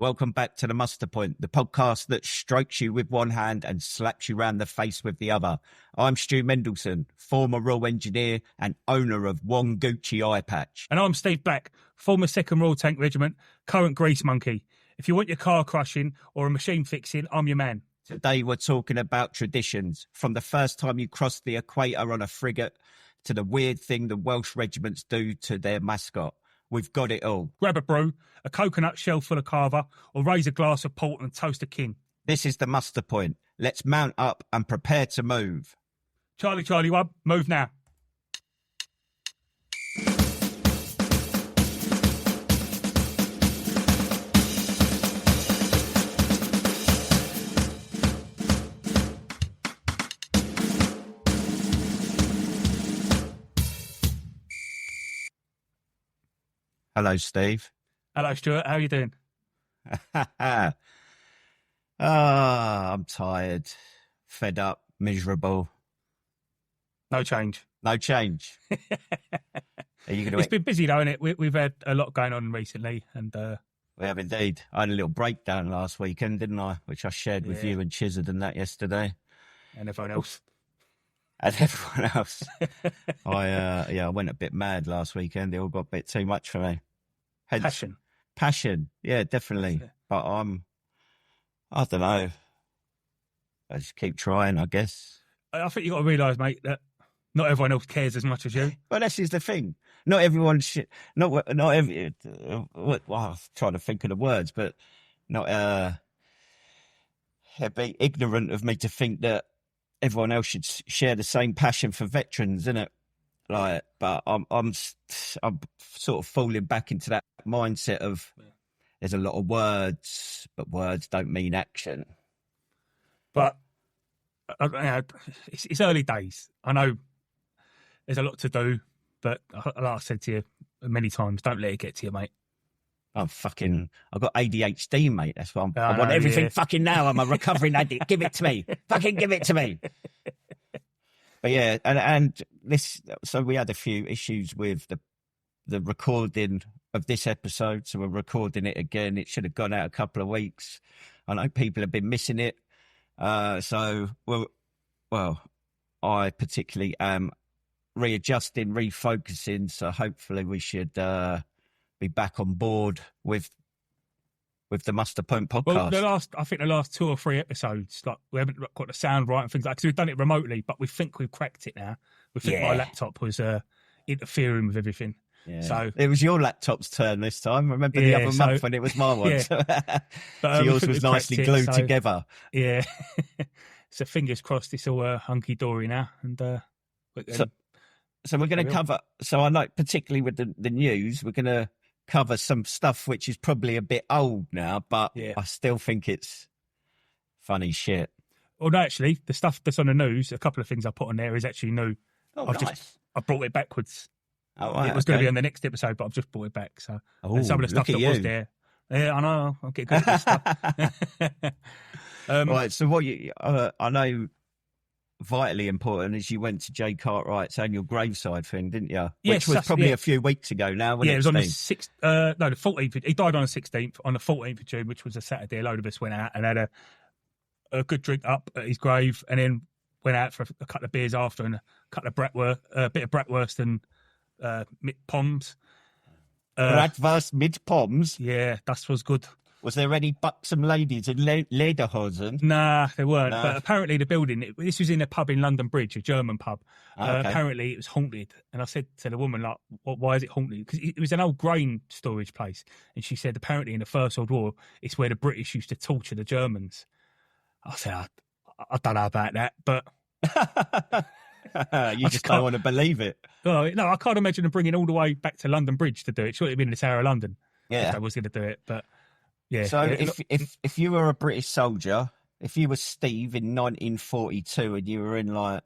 Welcome back to the Muster Point, the podcast that strokes you with one hand and slaps you round the face with the other. I'm Stu Mendelson, former Royal Engineer and owner of One Gucci Eye Patch. And I'm Steve Black, former 2nd Royal Tank Regiment, current grease monkey. If you want your car crushing or a machine fixing, I'm your man. Today we're talking about traditions, from the first time you crossed the equator on a frigate to the weird thing the Welsh regiments do to their mascot. We've got it all. Grab a brew, a coconut shell full of carver, or raise a glass of port and toast a king. This is the Muster Point. Let's mount up and prepare to move. Charlie, Charlie, Wub, move now. Hello, Steve. Hello, Stuart. How are you doing? I'm tired, fed up, miserable. No change. No change. Are you going to? It's been busy, though, isn't it? We've had a lot going on recently, and we have indeed. I had a little breakdown last weekend, didn't I? Which I shared with you and Chizard and that yesterday, and everyone else. And everyone else. I went a bit mad last weekend. It all got a bit too much for me. Passion. Yeah, definitely. But I don't know. I just keep trying, I guess. I think you got to realise, mate, that not everyone else cares as much as you. Well, this is the thing. Not everyone should. Not every. Well, I'm trying to think of the words, but not. It'd be ignorant of me to think that everyone else should share the same passion for veterans, isn't it? Like, but I'm sort of falling back into that mindset of there's a lot of words, but words don't mean action. But it's early days. I know there's a lot to do, but like I said to you many times, don't let it get to you, mate. I've got ADHD, mate. That's what I want everything fucking now. I'm a recovering addict. Give it to me. Fucking give it to me. But yeah, and this, so we had a few issues with the recording of this episode. So we're recording it again. It should have gone out a couple of weeks. I know people have been missing it. So I particularly am readjusting, refocusing. So hopefully we should be back on board with the Muster Point podcast. Well, I think the last 2 or 3 episodes, like we haven't got the sound right and things like that, because we've done it remotely, but we think we've cracked it now. We think my laptop was interfering with everything. Yeah. So it was your laptop's turn this time. Remember the other month when it was my one? Yeah. So yours was nicely glued together. Yeah. So fingers crossed it's all hunky-dory now. And so we're going to cover, so I know particularly with the news, we're going to cover some stuff which is probably a bit old now, but I still think it's funny shit. Well, no, actually, the stuff that's on the news, a couple of things I put on there is actually new. Oh, nice. I brought it backwards. Oh, right, it was going to be on the next episode, but I've just brought it back. So and some of the stuff that was there. Yeah, I know. I'll get good at this stuff. Right, so what I know vitally important is you went to Jay Cartwright's annual graveside thing, didn't you? Yes, which was probably a few weeks ago now. Yeah, it was on the 6th. No, the 14th. He died on the 16th. On the 14th of June, which was a Saturday, a load of us went out and had a good drink up at his grave, and then went out for a couple of beers after, and a couple of a bit of bratwurst and mit poms. Bratwurst mit poms. Yeah, that was good. Was there any buxom ladies in lederhosen? Nah, there weren't. But apparently the building, this was in a pub in London Bridge, a German pub. Okay. Apparently it was haunted. And I said to the woman, like, why is it haunted? Because it was an old grain storage place. And she said, apparently in the First World War, it's where the British used to torture the Germans. I said, I don't know about that, but... You just don't want to believe it. No, I can't imagine them bringing all the way back to London Bridge to do it. Surely it'd been in the Tower of London. Yeah. If I was going to do it, but... Yeah. So if you were a British soldier, if you were Steve in 1942 and you were in, like,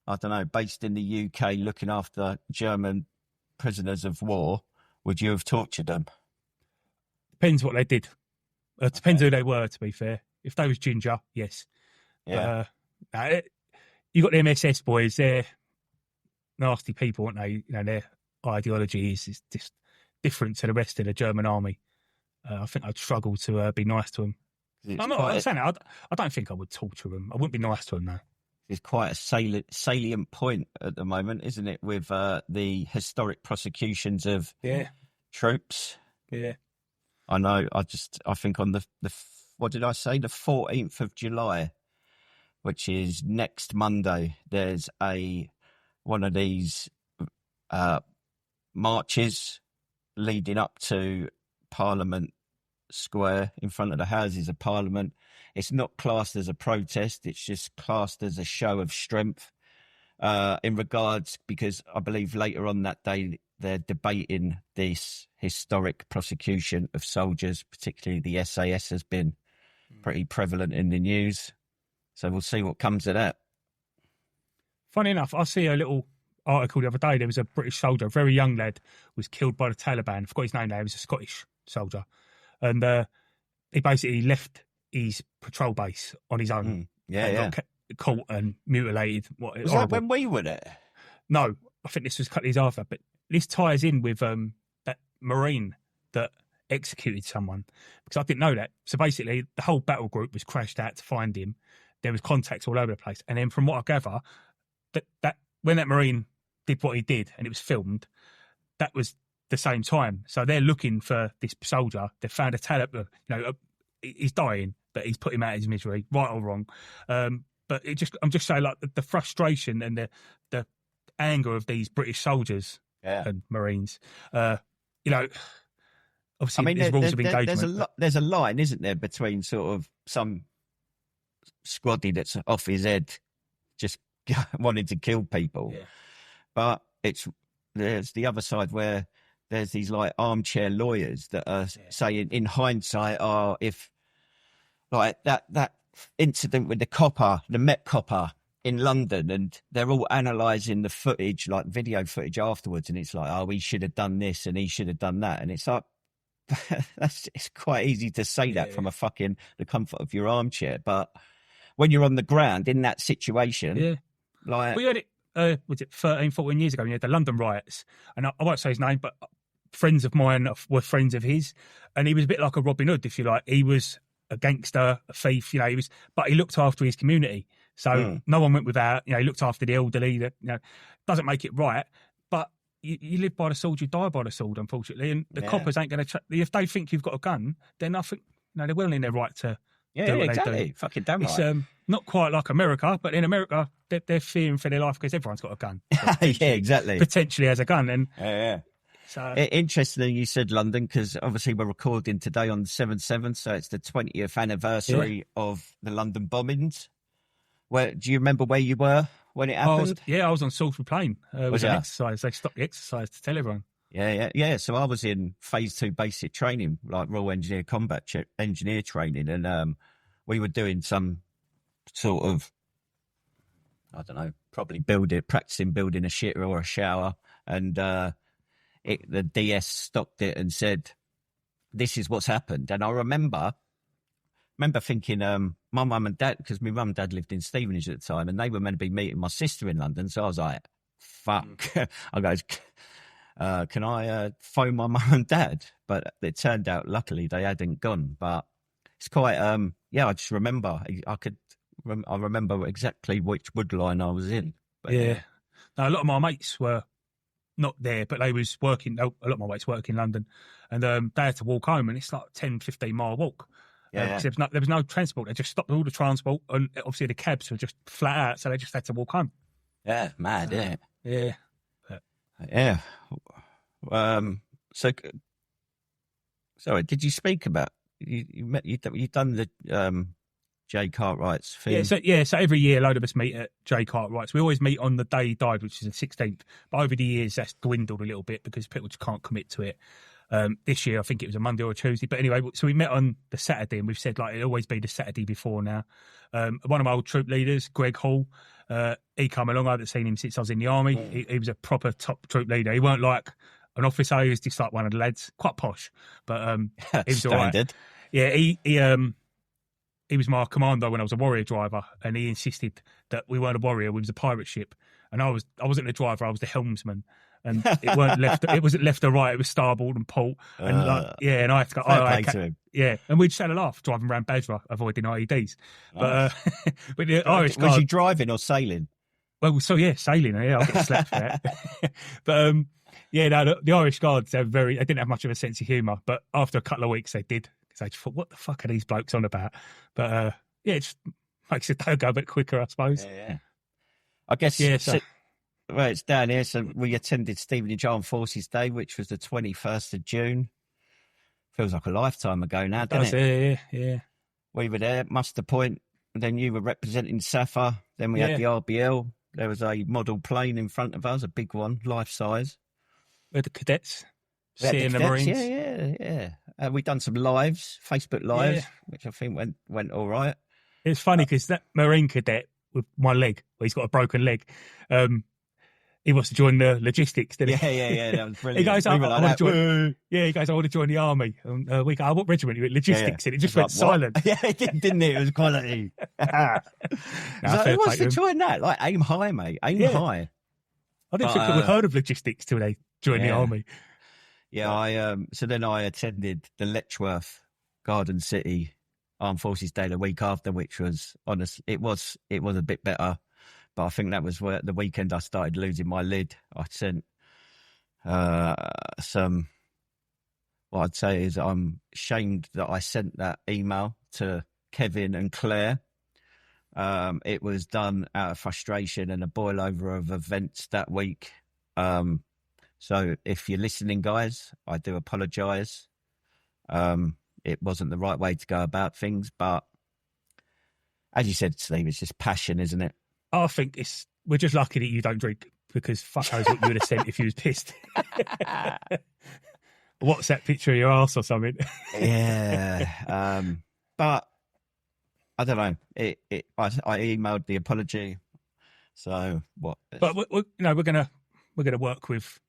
I don't know, based in the UK looking after German prisoners of war, would you have tortured them? Depends what they did. Depends who they were, to be fair. If they was ginger, yes. Yeah. You got the MSS boys, they're nasty people, aren't they? You know, their ideology is just different to the rest of the German army. I think I'd struggle to be nice to them. I'm saying that. I don't think I would torture them. I wouldn't be nice to them, though. It's quite a salient point at the moment, isn't it, with the historic prosecutions of troops? Yeah. I know. I think on the what did I say? The 14th of July, which is next Monday, there's one of these marches leading up to Parliament Square in front of the Houses of Parliament. It's not classed as a protest. It's just classed as a show of strength in regards, because I believe later on that day they're debating this historic prosecution of soldiers, particularly the SAS has been pretty prevalent in the news. So we'll see what comes of that. Funny enough, I see a little article the other day. There was a British soldier, a very young lad, was killed by the Taliban. I forgot his name now. He was a Scottish soldier. And he basically left his patrol base on his own. Got caught and mutilated. Was that when we were there? No, I think this was a couple of years after. But this ties in with that Marine that executed someone, because I didn't know that. So basically, the whole battle group was crashed out to find him. There was contacts all over the place. And then from what I gather, that when that Marine did what he did and it was filmed, that was the same time. So they're looking for this soldier. They found a Taliban, he's dying, but he's put him out of his misery, right or wrong. But I'm just saying, like, the frustration and the anger of these British soldiers and Marines. Obviously, there's rules of engagement. There's a line, isn't there, between sort of some squaddy that's off his head, just wanting to kill people, but there's the other side where there's these like armchair lawyers that are saying, in hindsight, if like that incident with the Met copper in London, and they're all analysing the footage, like video footage afterwards, and it's like, he should have done this and he should have done that, and it's like, it's quite easy to say that from the comfort of your armchair, but when you're on the ground in that situation, like we heard it. Was it 13, 14 years ago? You had the London riots, and I won't say his name, but friends of mine were friends of his, and he was a bit like a Robin Hood, if you like. He was a gangster, a thief, but he looked after his community. So no one went without. He looked after the elderly. Doesn't make it right, but you live by the sword, you die by the sword, unfortunately. And the coppers ain't going to. If they think you've got a gun, then I think they're well in their right to. Yeah, exactly. They do. Fucking damn right. It's not quite like America, but in America, they're fearing for their life because everyone's got a gun. Yeah, exactly. Potentially has a gun. And So interestingly, you said London, because obviously we're recording today on 7/7, so it's the 20th anniversary of the London bombings. Do you remember where you were when it happened? I was on Salisbury Plain. It was an exercise. They stopped the exercise to tell everyone. Yeah. So I was in Phase 2 basic training, like Royal Engineer Combat Engineer training, and we were doing some sort of, I don't know, probably practicing building a shitter or a shower, and the DS stopped it and said, "This is what's happened." And I remember thinking, my mum and dad, because my mum and dad lived in Stevenage at the time, and they were meant to be meeting my sister in London, so I was like, "Fuck!" I goes, "Can I phone my mum and dad?" But it turned out, luckily, they hadn't gone. But it's quite, I just remember, I remember exactly which wood line I was in. But, Now, a lot of my mates were not there, but they was working. A lot of my mates work in London, and they had to walk home, and it's like 10, 15 mile walk. There was no transport. They just stopped all the transport, and obviously the cabs were just flat out, so they just had to walk home. Yeah, mad, isn't it? Yeah. Yeah. So, sorry, did you speak about you've done the Jay Cartwright's thing? So every year a load of us meet at Jay Cartwright's. We always meet on the day he died, which is the 16th. But over the years that's dwindled a little bit because people just can't commit to it. This year I think it was a Monday or a Tuesday. But anyway, so we met on the Saturday, and we've said like it'll always be the Saturday before now. One of my old troop leaders, Greg Hall, he come along. I haven't seen him since I was in the army. He was a proper top troop leader. He weren't like an officer. He was just like one of the lads, quite posh, but he was all right. Yeah, he was my commander when I was a warrior driver, and he insisted that we weren't a warrior, we was a pirate ship. And I wasn't the driver, I was the helmsman. and it weren't left. It wasn't left or right. It was starboard and port, and and I had to go. Fair play to him. Yeah, and we'd just had a laugh driving around Basra, avoiding IEDs. But but the Irish was guard, you driving or sailing? well, so yeah, sailing. Yeah, I'll get slapped for that. But no, the Irish guards, they didn't have much of a sense of humour. But after a couple of weeks, they did, because I just thought, what the fuck are these blokes on about? But it just makes the day go a bit quicker, I suppose. Yeah. I guess. Yeah. So, well, it's down here. So we attended Stevenage Armed Forces Day, which was the 21st of June. Feels like a lifetime ago now, doesn't it? Yeah. We were there, muster point. And then you were representing SAFA. Then we had the RBL. There was a model plane in front of us, a big one, life size. We had the cadets, seeing the Marines. Yeah. We done some lives, Facebook lives, which I think went all right. It's funny because that Marine cadet with my leg, well, he's got a broken leg. He wants to join the logistics, didn't he? Yeah, that was brilliant. He goes, I want to join the army. And we go, what regiment? You went logistics, and it just went silent. Yeah, it did, didn't it? It was quality. Who wants to join that? Like, aim high, mate. Aim high. I didn't think people heard of logistics till they joined the army. Yeah, so then I attended the Letchworth Garden City Armed Forces Day the week after, which was honest. It was a bit better, but I think that was where the weekend I started losing my lid. I sent some. What I'd say is I'm ashamed that I sent that email to Kevin and Claire. It was done out of frustration and a boil over of events that week. So if you're listening, guys, I do apologise. It wasn't the right way to go about things, but as you said, Steve, it's just passion, isn't it? I think we're just lucky that you don't drink, because fuck knows what you would have sent if you was pissed. What's that picture of your arse or something? Yeah. But I don't know. I emailed the apology. So what? But we're gonna work with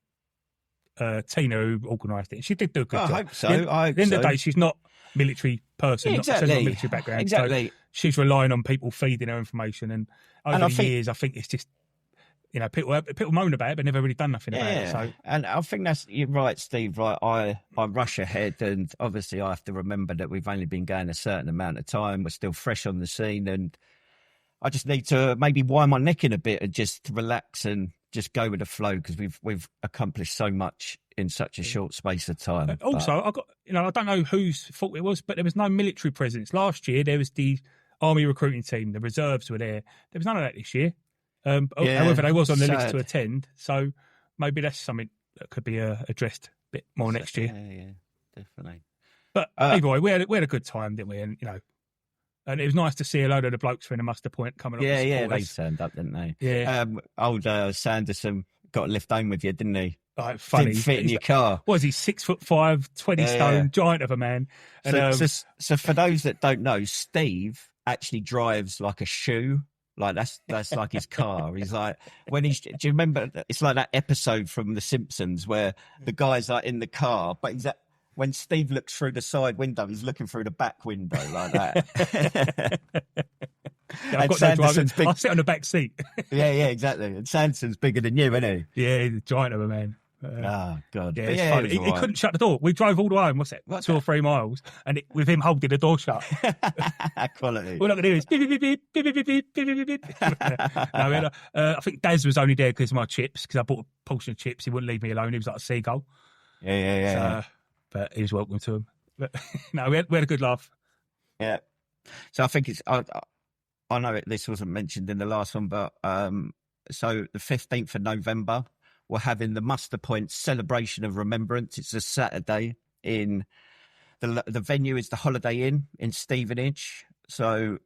Tina, who organised it. She did do a good job. I hope so. At the end of the day, she's not a military person, exactly. not a military background. Exactly. So she's relying on people feeding her information, and over the years, I think it's just, people moan about it, but never really done nothing about it. So, and I think you're right, Steve. Right, I rush ahead, and obviously I have to remember that we've only been going a certain amount of time. We're still fresh on the scene, and I just need to maybe wind my neck in a bit and just relax and just go with the flow, because we've accomplished so much in such a short space of time. Also, I don't know whose fault it was, but there was no military presence last year. There was the army recruiting team, the reserves were there. There was none of that this year. However, they was on the list to attend, so maybe that's something that could be addressed a bit more next year. Yeah, definitely. But anyway, we had a good time, didn't we? And and it was nice to see a load of the blokes from the muster point coming up. Yeah, they turned up, didn't they? Yeah. Old Sanderson got a lift home with you, didn't he? Funny. Didn't fit in your car. Was he 6'5", 20 stone, giant of a man? And, so for those that don't know, Steve actually drives like a shoe. Like that's like his car. He's like, do you remember? It's like that episode from The Simpsons where the guy's like in the car, but when Steve looks through the side window, he's looking through the back window like that. I've got no driving. I'll sit on the back seat. yeah, exactly. And Sanderson's bigger than you, isn't he? Yeah, he's a giant of a man. God. Yeah, it's funny. He couldn't shut the door. We drove all the way home, 2 or 3 miles, and with him holding the door shut. Quality. All I could do is beep, beep, beep, beep, beep, beep, beep, beep, beep. I think Daz was only there because of my chips, because I bought a portion of chips. He wouldn't leave me alone. He was like a seagull. Yeah. But he was welcome to him. But no, we had a good laugh. Yeah. So I think I know this wasn't mentioned in the last one, but so the 15th of November, we're having the Muster Point Celebration of Remembrance. It's a Saturday in the venue is the Holiday Inn in Stevenage. So,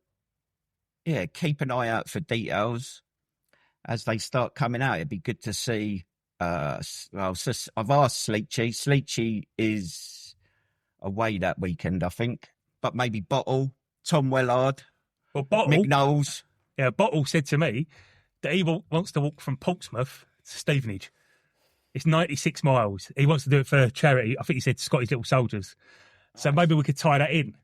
yeah, keep an eye out for details as they start coming out. It'd be good to see. So I've asked Sleechy. Sleechy is away that weekend, I think, but maybe Bottle, Tom Wellard, Mick Knowles. Yeah, Bottle said to me that he wants to walk from Portsmouth to Stevenage. It's 96 miles. He wants to do it for charity. I think he said Scottish Little Soldiers. So maybe we could tie that in.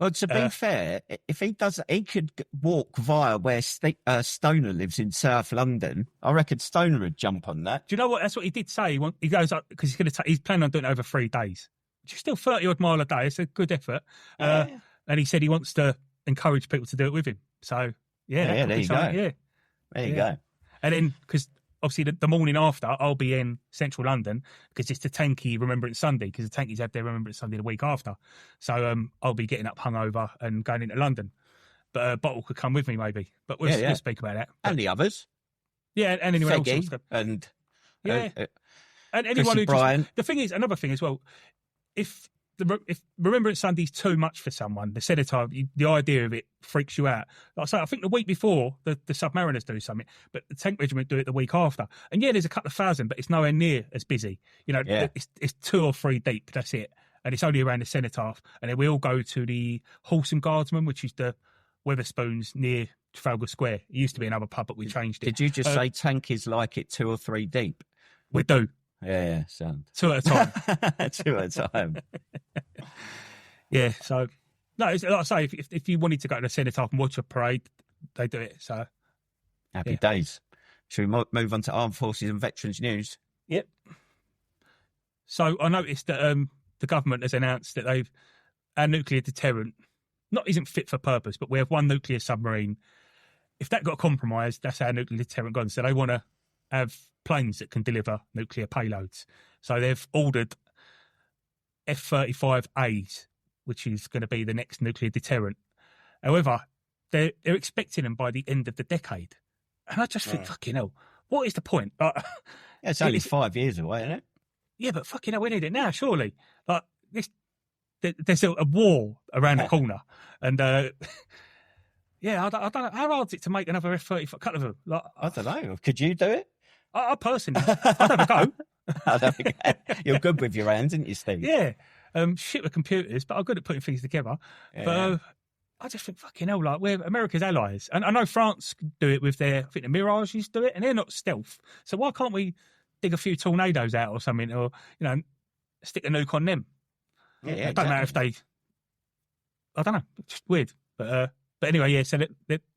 Well, to be fair, if he does, he could walk via where Stoner lives in South London. I reckon Stoner would jump on that. Do you know what? That's what he did say. He goes up because he's planning on doing it over 3 days, which is still 30-odd mile a day. It's a good effort. And he said he wants to encourage people to do it with him. So, there you go. Yeah. There you go. And then, because obviously the morning after, I'll be in central London because it's the Tanky Remembrance Sunday, because the Tankies have their Remembrance Sunday the week after. So I'll be getting up hungover and going into London. But a bottle could come with me, maybe. But we'll speak about that. And the others. Yeah, and anyone else. And and anyone who Brian. The thing is, another thing as well, if Remembrance Sunday's too much for someone, the cenotaph, the idea of it freaks you out. Like I say, I think the week before, the Submariners do something, but the Tank Regiment do it the week after. And there's a couple of thousand, but it's nowhere near as busy. It's 2 or 3 deep, that's it. And it's only around the cenotaph. And then we all go to the Horse and Guardsman, which is the Weatherspoons near Trafalgar Square. It used to be another pub, but we changed it. Did you just say Tankies like it 2 or 3 deep? We do. Yeah, sound. 2 at a time. 2 at a time. Yeah, so no, it's, like I say, if you wanted to go to the cenotaph and watch a parade, they do it. So happy days. Should we move on to Armed Forces and Veterans News? Yep. So I noticed that the government has announced that our nuclear deterrent isn't fit for purpose, but we have 1 nuclear submarine. If that got compromised, that's our nuclear deterrent gone. So they want to have planes that can deliver nuclear payloads. So they've ordered F-35As, which is going to be the next nuclear deterrent. However, they're expecting them by the end of the decade. And I just think, fucking hell, what is the point? It's only 5 years away, isn't it? Yeah, but fucking hell, we need it now, surely. Like, there's a war around the corner. And, I don't know. How hard is it to make another F-35? Couple of them. Like, I don't know. Could you do it? I personally, I'd have a go. I'd have a go. You're good with your hands, aren't you, Steve? Yeah. Shit with computers, but I'm good at putting things together. Yeah. But I just think, fucking hell, like, we're America's allies. And I know France do it with I think the Mirages do it, and they're not stealth. So why can't we dig a few tornadoes out or something, or, stick a nuke on them? Yeah, it don't matter if they, I don't know, it's just weird. But anyway, yeah, so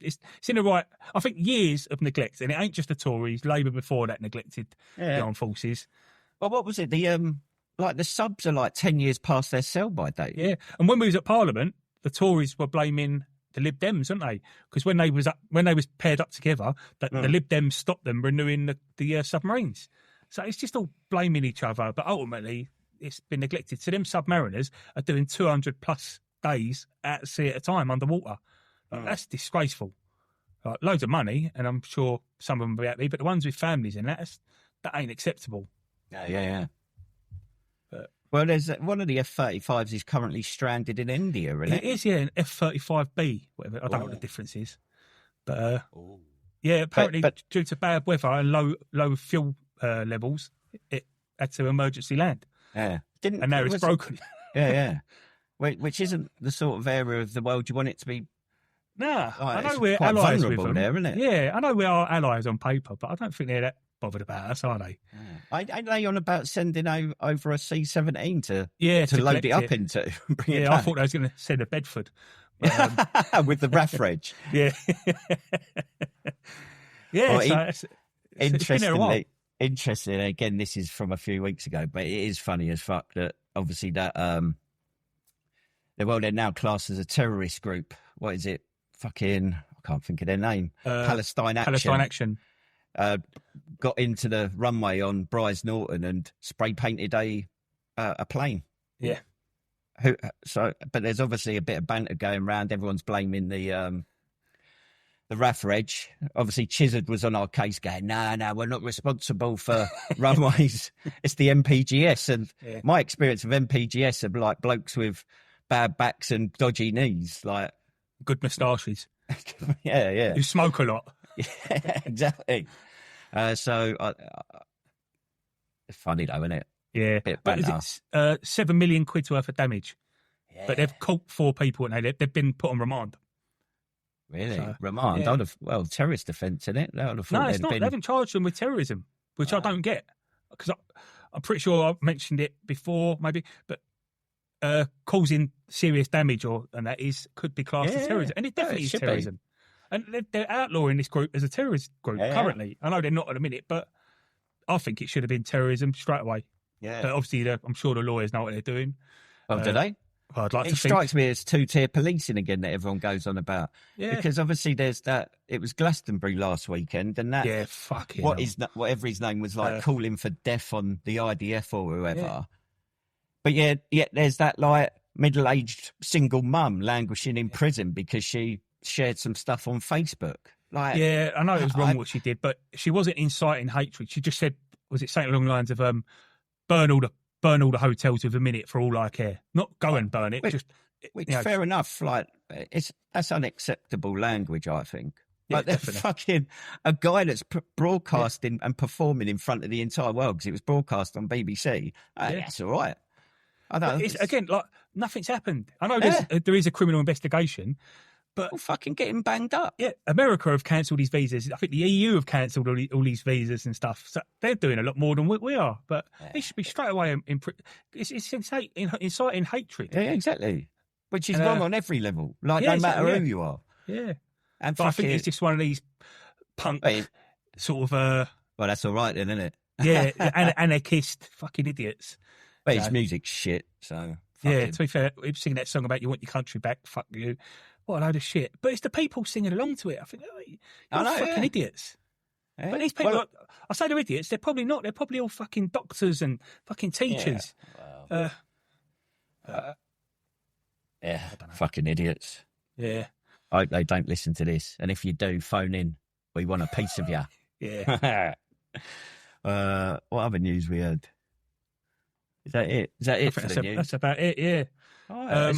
it's in the right, I think, years of neglect. And it ain't just the Tories. Labour before that neglected the armed forces. Well, what was it? The subs are like 10 years past their sell-by date. Yeah, and when we was at Parliament, the Tories were blaming the Lib Dems, weren't they? Because when they was paired up together, the Lib Dems stopped them renewing the submarines. So it's just all blaming each other. But ultimately, it's been neglected. So them submariners are doing 200 plus days at sea at a time underwater. That's disgraceful. Loads of money, and I'm sure some of them will be happy, but the ones with families in that ain't acceptable. Yeah. Well, there's one of the F-35s is currently stranded in India, isn't it? It is, yeah, an F-35B, whatever. I don't know what the difference is. But, apparently due to bad weather and low fuel levels, it had to emergency land. Yeah. And now it's broken. Yeah. Which isn't the sort of area of the world you want it to be. Nah, I know we're allies with them. There, isn't it? Yeah, I know we are allies on paper, but I don't think they're that bothered about us, are they? Yeah. Ain't they on about sending over a C-17 to load it up into? I thought they was going to send a Bedford. But, with the RAF reg. Yeah. So interesting. Again, this is from a few weeks ago, but it is funny as fuck that obviously that they're now classed as a terrorist group. What is it? Fucking, I can't think of their name. Palestine Action. Got into the runway on Bryce Norton and spray painted a plane. Yeah. But there's obviously a bit of banter going around. Everyone's blaming the RAF reg. Obviously, Chizard was on our case going, no, we're not responsible for runways. It's the MPGS. And my experience of MPGS are like blokes with bad backs and dodgy knees, like good moustaches. Yeah. Who smoke a lot. Yeah, exactly. It's funny though, isn't it? Yeah. But is it 7 million quid's worth of damage? Yeah. But they've caught 4 people, and they've been put on remand. Really? So, remand? Yeah. Terrorist offence, isn't it? No, it's not. They haven't charged them with terrorism, which I don't get. Because I'm pretty sure I mentioned it before, maybe, but causing serious damage and that could be classed as terrorism, and it definitely is terrorism. And they're outlawing this group as a terrorist group currently. I know they're not at the minute, but I think it should have been terrorism straight away. Yeah. Obviously, I'm sure the lawyers know what they're doing. Oh, do they? Well, I'd like it strikes me as two-tier policing again that everyone goes on about. Yeah. Because obviously there's that. It was Glastonbury last weekend, and that. Yeah, fucking. Whatever his name was, like calling for death on the IDF or whoever. Yeah. But yeah, there's that like middle-aged single mum languishing in prison because she shared some stuff on Facebook. Like, yeah, I know it was wrong what she did, but she wasn't inciting hatred. She just said, was it something along the lines of burn all the hotels with a minute for all I care. Not go and burn it. Fair enough. Like that's unacceptable language, I think. Yeah, like fucking a guy that's broadcasting and performing in front of the entire world because it was broadcast on BBC. That's all right. I know. Again, like nothing's happened. I know there is a criminal investigation. But fucking getting banged up. Yeah, America have cancelled these visas. I think the EU have cancelled all these visas and stuff. So they're doing a lot more than we are. But they should be straight away it's inciting hatred. Yeah, exactly. Which is wrong on every level. Like no matter who you are. Yeah. But I think it's just one of these punk sort of. Well, that's all right then, isn't it? Yeah, anarchist fucking idiots. But his music's shit. So yeah. To be fair, singing that song about you want your country back. Fuck you. What a load of shit. But it's the people singing along to it. I think, you're fucking idiots. Yeah. But these people, I say they're idiots, they're probably not. They're probably all fucking doctors and fucking teachers. Fucking idiots. Yeah. I hope they don't listen to this. And if you do, phone in. We want a piece of you. Yeah. What other news we had? Is that it? Is that it for the news? That's about it, yeah. All right,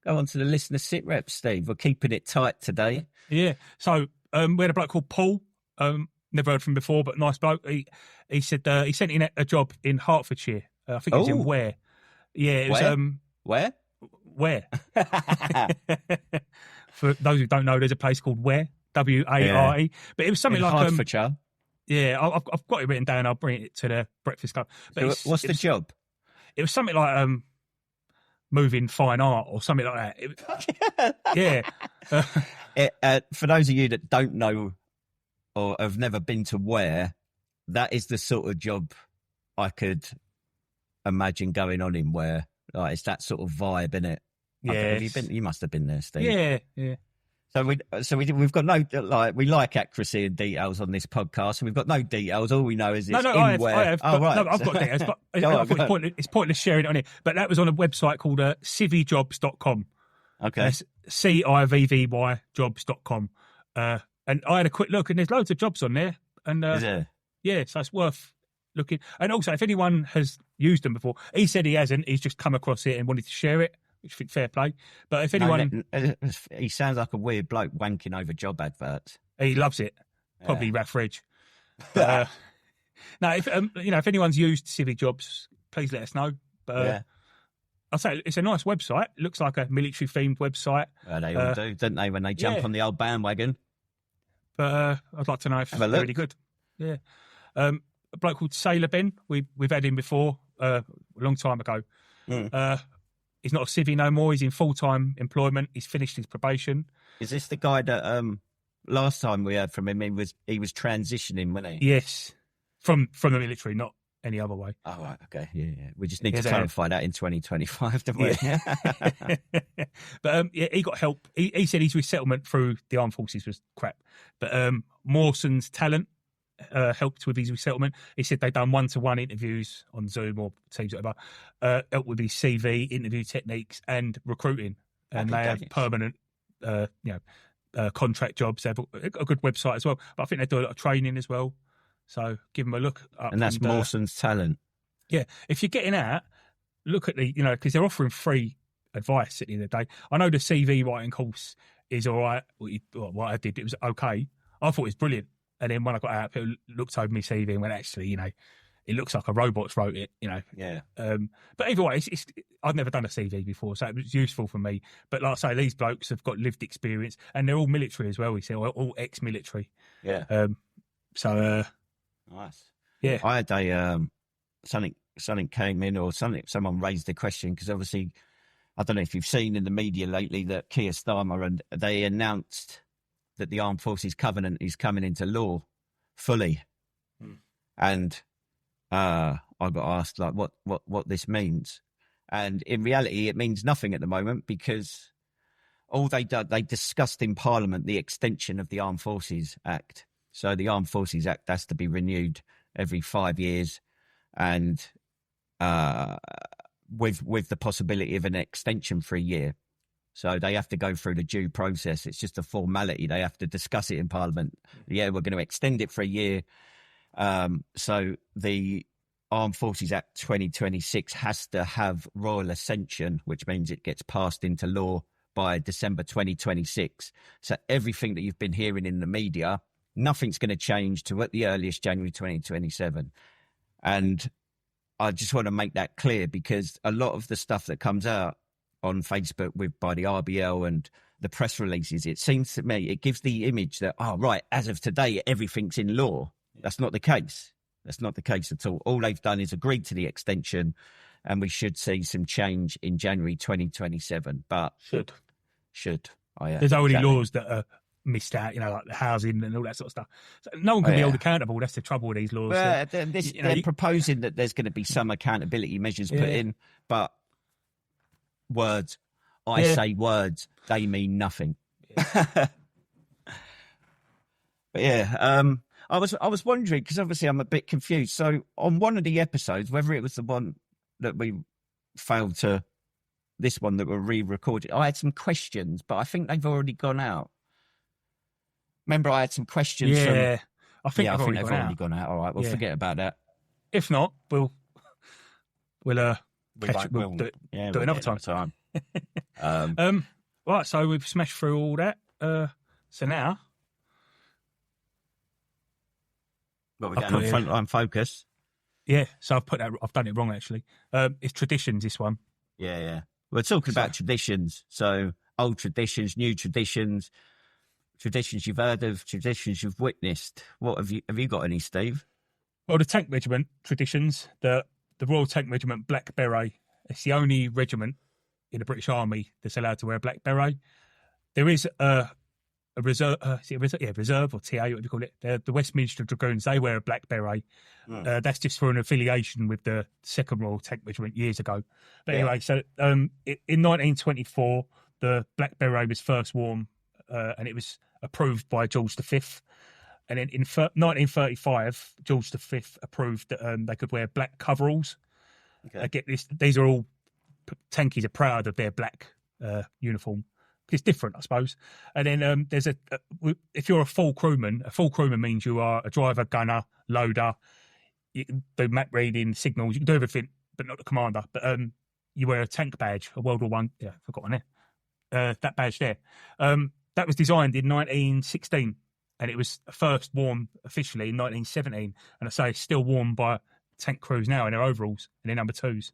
go on to the listener sit rep, Steve. We're keeping it tight today. Yeah. So we had a bloke called Paul. Never heard from him before, but nice bloke. He said he sent in a job in Hertfordshire. I think it was in Ware. Yeah, it was Where? Ware. For those who don't know, there's a place called Ware, W-A-R-E. Yeah. But it was something in like Hertfordshire. Yeah, I've got it written down. I'll bring it to the Breakfast Club. But so what's the job? It was something like moving fine art or something like that. Yeah. For those of you that don't know or have never been to Ware, that is the sort of job I could imagine going on in Ware. Like, it's that sort of vibe, innit? Yeah. Have you been? You must have been there, Steve. Yeah. So we've got no, like, we like accuracy and details on this podcast, and we've got no details. All we know is it's I have. Right. No, I've got details, but it's pointless sharing it on here. But that was on a website called civvyjobs.com. Okay. That's CIVVY jobs.com. And I had a quick look, and there's loads of jobs on there. And is there? Yeah, so it's worth looking. And also, if anyone has used them before, he said he hasn't. He's just come across it and wanted to share it. Which I think fair play. But if anyone... he sounds like a weird bloke wanking over job adverts. He loves it. Probably Raff Reg. No, if anyone's used Civic Jobs, please let us know. But I'll say it's a nice website. It looks like a military-themed website. They all do, don't they, when they jump on the old bandwagon? But I'd like to know if they're really good. Yeah. A bloke called Sailor Ben, we've had him before a long time ago. He's not a civvy no more. He's in full-time employment. He's finished his probation. Is this the guy that last time we heard from him, he was transitioning, wasn't he? Yes, from the military, not any other way. Oh, right, okay. Yeah. We just need to clarify that in 2025, don't we? Yeah. But he got help. He said his resettlement through the armed forces was crap. But Mawson's talent helped with his resettlement. He said they'd done one-to-one interviews on Zoom or Teams, whatever, helped with his CV, interview techniques, and recruiting. And they have permanent, contract jobs. They have a good website as well. But I think they do a lot of training as well. So give them a look. And that's Mawson's talent. Yeah. If you're getting out, look at because they're offering free advice at the end of the day. I know the CV writing course is all right. What I did, it was okay. I thought it was brilliant. And then when I got out, people looked over my CV and went, actually, it looks like a robot's wrote it, Yeah. But either way, I've never done a CV before, so it was useful for me. But like I say, these blokes have got lived experience, and they're all military as well. We say all ex-military. Yeah. So. Nice. Yeah. I had something something came in or someone raised the question, because obviously, I don't know if you've seen in the media lately that Keir Starmer, and they announced that the Armed Forces Covenant is coming into law fully. And I got asked like what this means. And in reality, it means nothing at the moment, because all they discussed in Parliament the extension of the Armed Forces Act. So the Armed Forces Act has to be renewed every 5 years, and with the possibility of an extension for a year. So they have to go through the due process. It's just a formality. They have to discuss it in Parliament. Yeah, we're going to extend it for a year. So the Armed Forces Act 2026 has to have royal ascension, which means it gets passed into law by December 2026. So everything that you've been hearing in the media, nothing's going to change to at the earliest January 2027. And I just want to make that clear, because a lot of the stuff that comes out on Facebook by the RBL and the press releases, it seems to me, it gives the image that, right, as of today, everything's in law. That's not the case. That's not the case at all. All they've done is agreed to the extension, and we should see some change in January 2027. But should. There's already laws that are missed out, like the housing and all that sort of stuff. So no one can be held accountable. That's the trouble with these laws. Well, they're proposing that there's going to be some accountability measures put in, but words, say words, they mean nothing. Yeah. But yeah, I was wondering, because obviously I'm a bit confused. So on one of the episodes, whether it was the one that we failed to, this one that were re-recorded, I had some questions, but I think they've already gone out. Remember, I had some questions. Yeah, I think they've already gone out. All right, we'll forget about that. If not, we'll do it another time. Right, so we've smashed through all that. So now, we're going on frontline focus. Yeah, so I've done it wrong actually. It's traditions. This one. Yeah. We're talking about traditions. So old traditions, new traditions. Traditions you've heard of, traditions you've witnessed. What have you got any, Steve? Well, the tank regiment traditions, the Royal Tank Regiment Black Beret. It's the only regiment in the British Army that's allowed to wear a black beret. There is a reserve, reserve or TA, what do you call it? The Westminster Dragoons, they wear a black beret. That's just for an affiliation with the Second Royal Tank Regiment years ago. But anyway, so in 1924, the black beret was first worn, and it was approved by George V. And then in 1935, George V approved that they could wear black coveralls. Okay. Get this; these are all tankies are proud of their black uniform. It's different, I suppose. And then there's if you're a full crewman means you are a driver, gunner, loader. You can do map reading, signals. You can do everything, but not the commander. But you wear a tank badge, a World War One. Yeah, I forgot on it. That badge there. That was designed in 1916, and it was first worn officially in 1917. And I say it's still worn by tank crews now in their overalls and their number twos.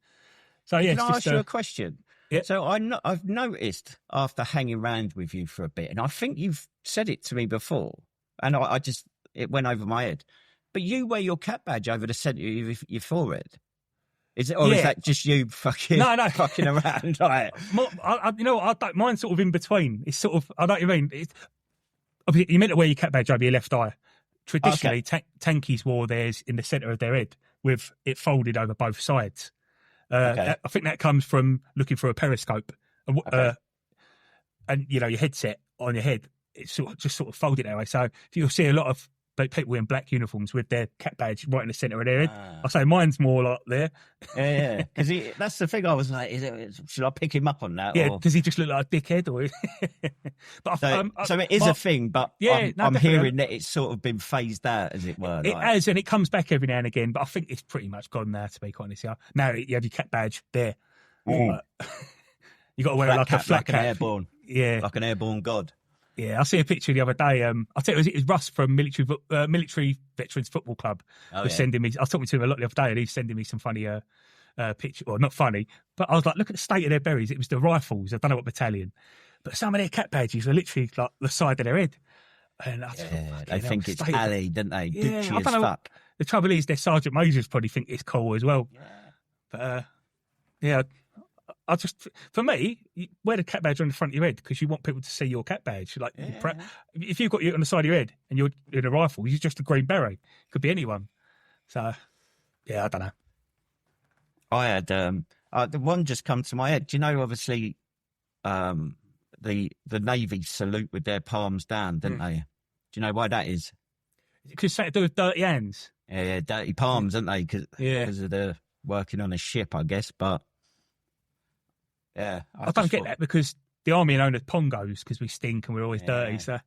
So yeah, can I ask you a question? Yeah. So I've noticed after hanging around with you for a bit, and I think you've said it to me before, and it went over my head. But you wear your cap badge over the centre of your forehead. Is it, or is that just you fucking fucking around? Right. I don't mind sort of in between. It's sort of, I know what you mean. Obviously, you meant to wear your cap badge over your left eye. Traditionally, tankies wore theirs in the centre of their head with it folded over both sides. I think that comes from looking through a periscope. And, your headset on your head, it's just sort of folded that way. So you'll see a lot of people in black uniforms with their cap badge right in the centre of their head. I say mine's more like there. Yeah. Because that's the thing. I was like, should I pick him up on that? Yeah, does he just look like a dickhead? Or... so it is a thing, but I'm hearing that it's sort of been phased out, as it were. It has, and it comes back every now and again, but I think it's pretty much gone now, to be quite honest. Now you have your cap badge there. You got to wear a flat cap. An airborne. Yeah. Like an airborne god. Yeah, I see a picture the other day. I'll tell you, it was Russ from Military Veterans Football Club was sending me. I was talking to him a lot the other day, and he's sending me some funny picture. Well, not funny, but I was like, look at the state of their berries. It was the rifles. I don't know what battalion, but some of their cap badges are literally like the side of their head. And I thought, they think it's alley, don't they? Yeah, Gucci as fuck. The trouble is, their sergeant majors probably think it's cool as well. Yeah. But yeah, I just, for me, you wear the cat badge on the front of your head because you want people to see your cat badge. Like, if you've got it on the side of your head and you're in a rifle, you're just a green beret. Could be anyone. So, yeah, I don't know. I had the one just come to my head. Do you know? Obviously, the Navy salute with their palms down, didn't they? Do you know why that is? Because something to do with dirty hands. Yeah, dirty palms, didn't they? Because of the working on a ship, I guess. But yeah, I don't get that because the army are known as pongos because we stink and we're always dirty. So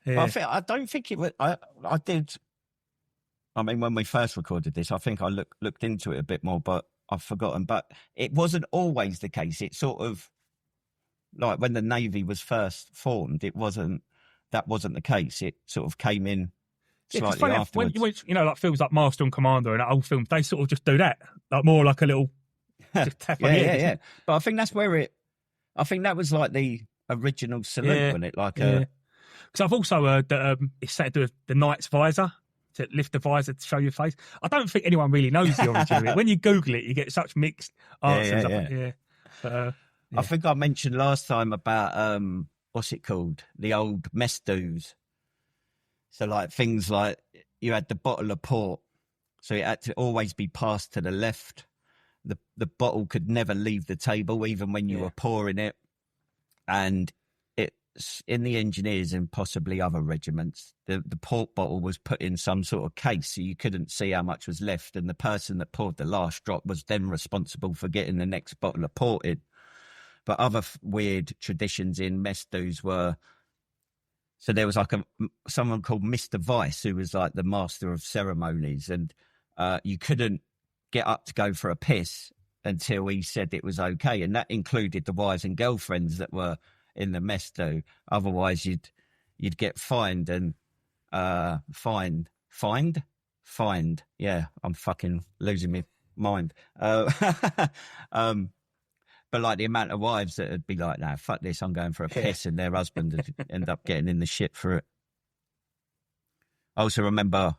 yeah. I don't think it was. I did. I mean, when we first recorded this, I think I looked into it a bit more, but I've forgotten. But it wasn't always the case. It sort of like when the Navy was first formed, that wasn't the case. It sort of came in slightly afterwards. When like films like Master and Commander and old films, they sort of just do that, like more like a little just tap on the head. Yeah. But I think that's where I think that was like the original salute, wasn't it? Like because I've also heard that it's set to do with the knight's visor, to lift the visor to show your face. I don't think anyone really knows the origin of it. When you Google it, you get such mixed answers. I think I mentioned last time about what's it called? The old mess do's. So like things like you had the bottle of port, so it had to always be passed to the left. The bottle could never leave the table, even when you were pouring it. And it's in the engineers and possibly other regiments, the port bottle was put in some sort of case, so you couldn't see how much was left. And the person that poured the last drop was then responsible for getting the next bottle of port in. But other weird traditions in mess do's were, so there was like someone called Mr. Vice, who was like the master of ceremonies, and you couldn't get up to go for a piss until he said it was okay, and that included the wives and girlfriends that were in the mess do. Otherwise, you'd get fined and fined. Yeah, I'm fucking losing my mind. But like the amount of wives that would be like, "Nah, fuck this, I'm going for a piss," and their husband would end up getting in the shit for it. I also remember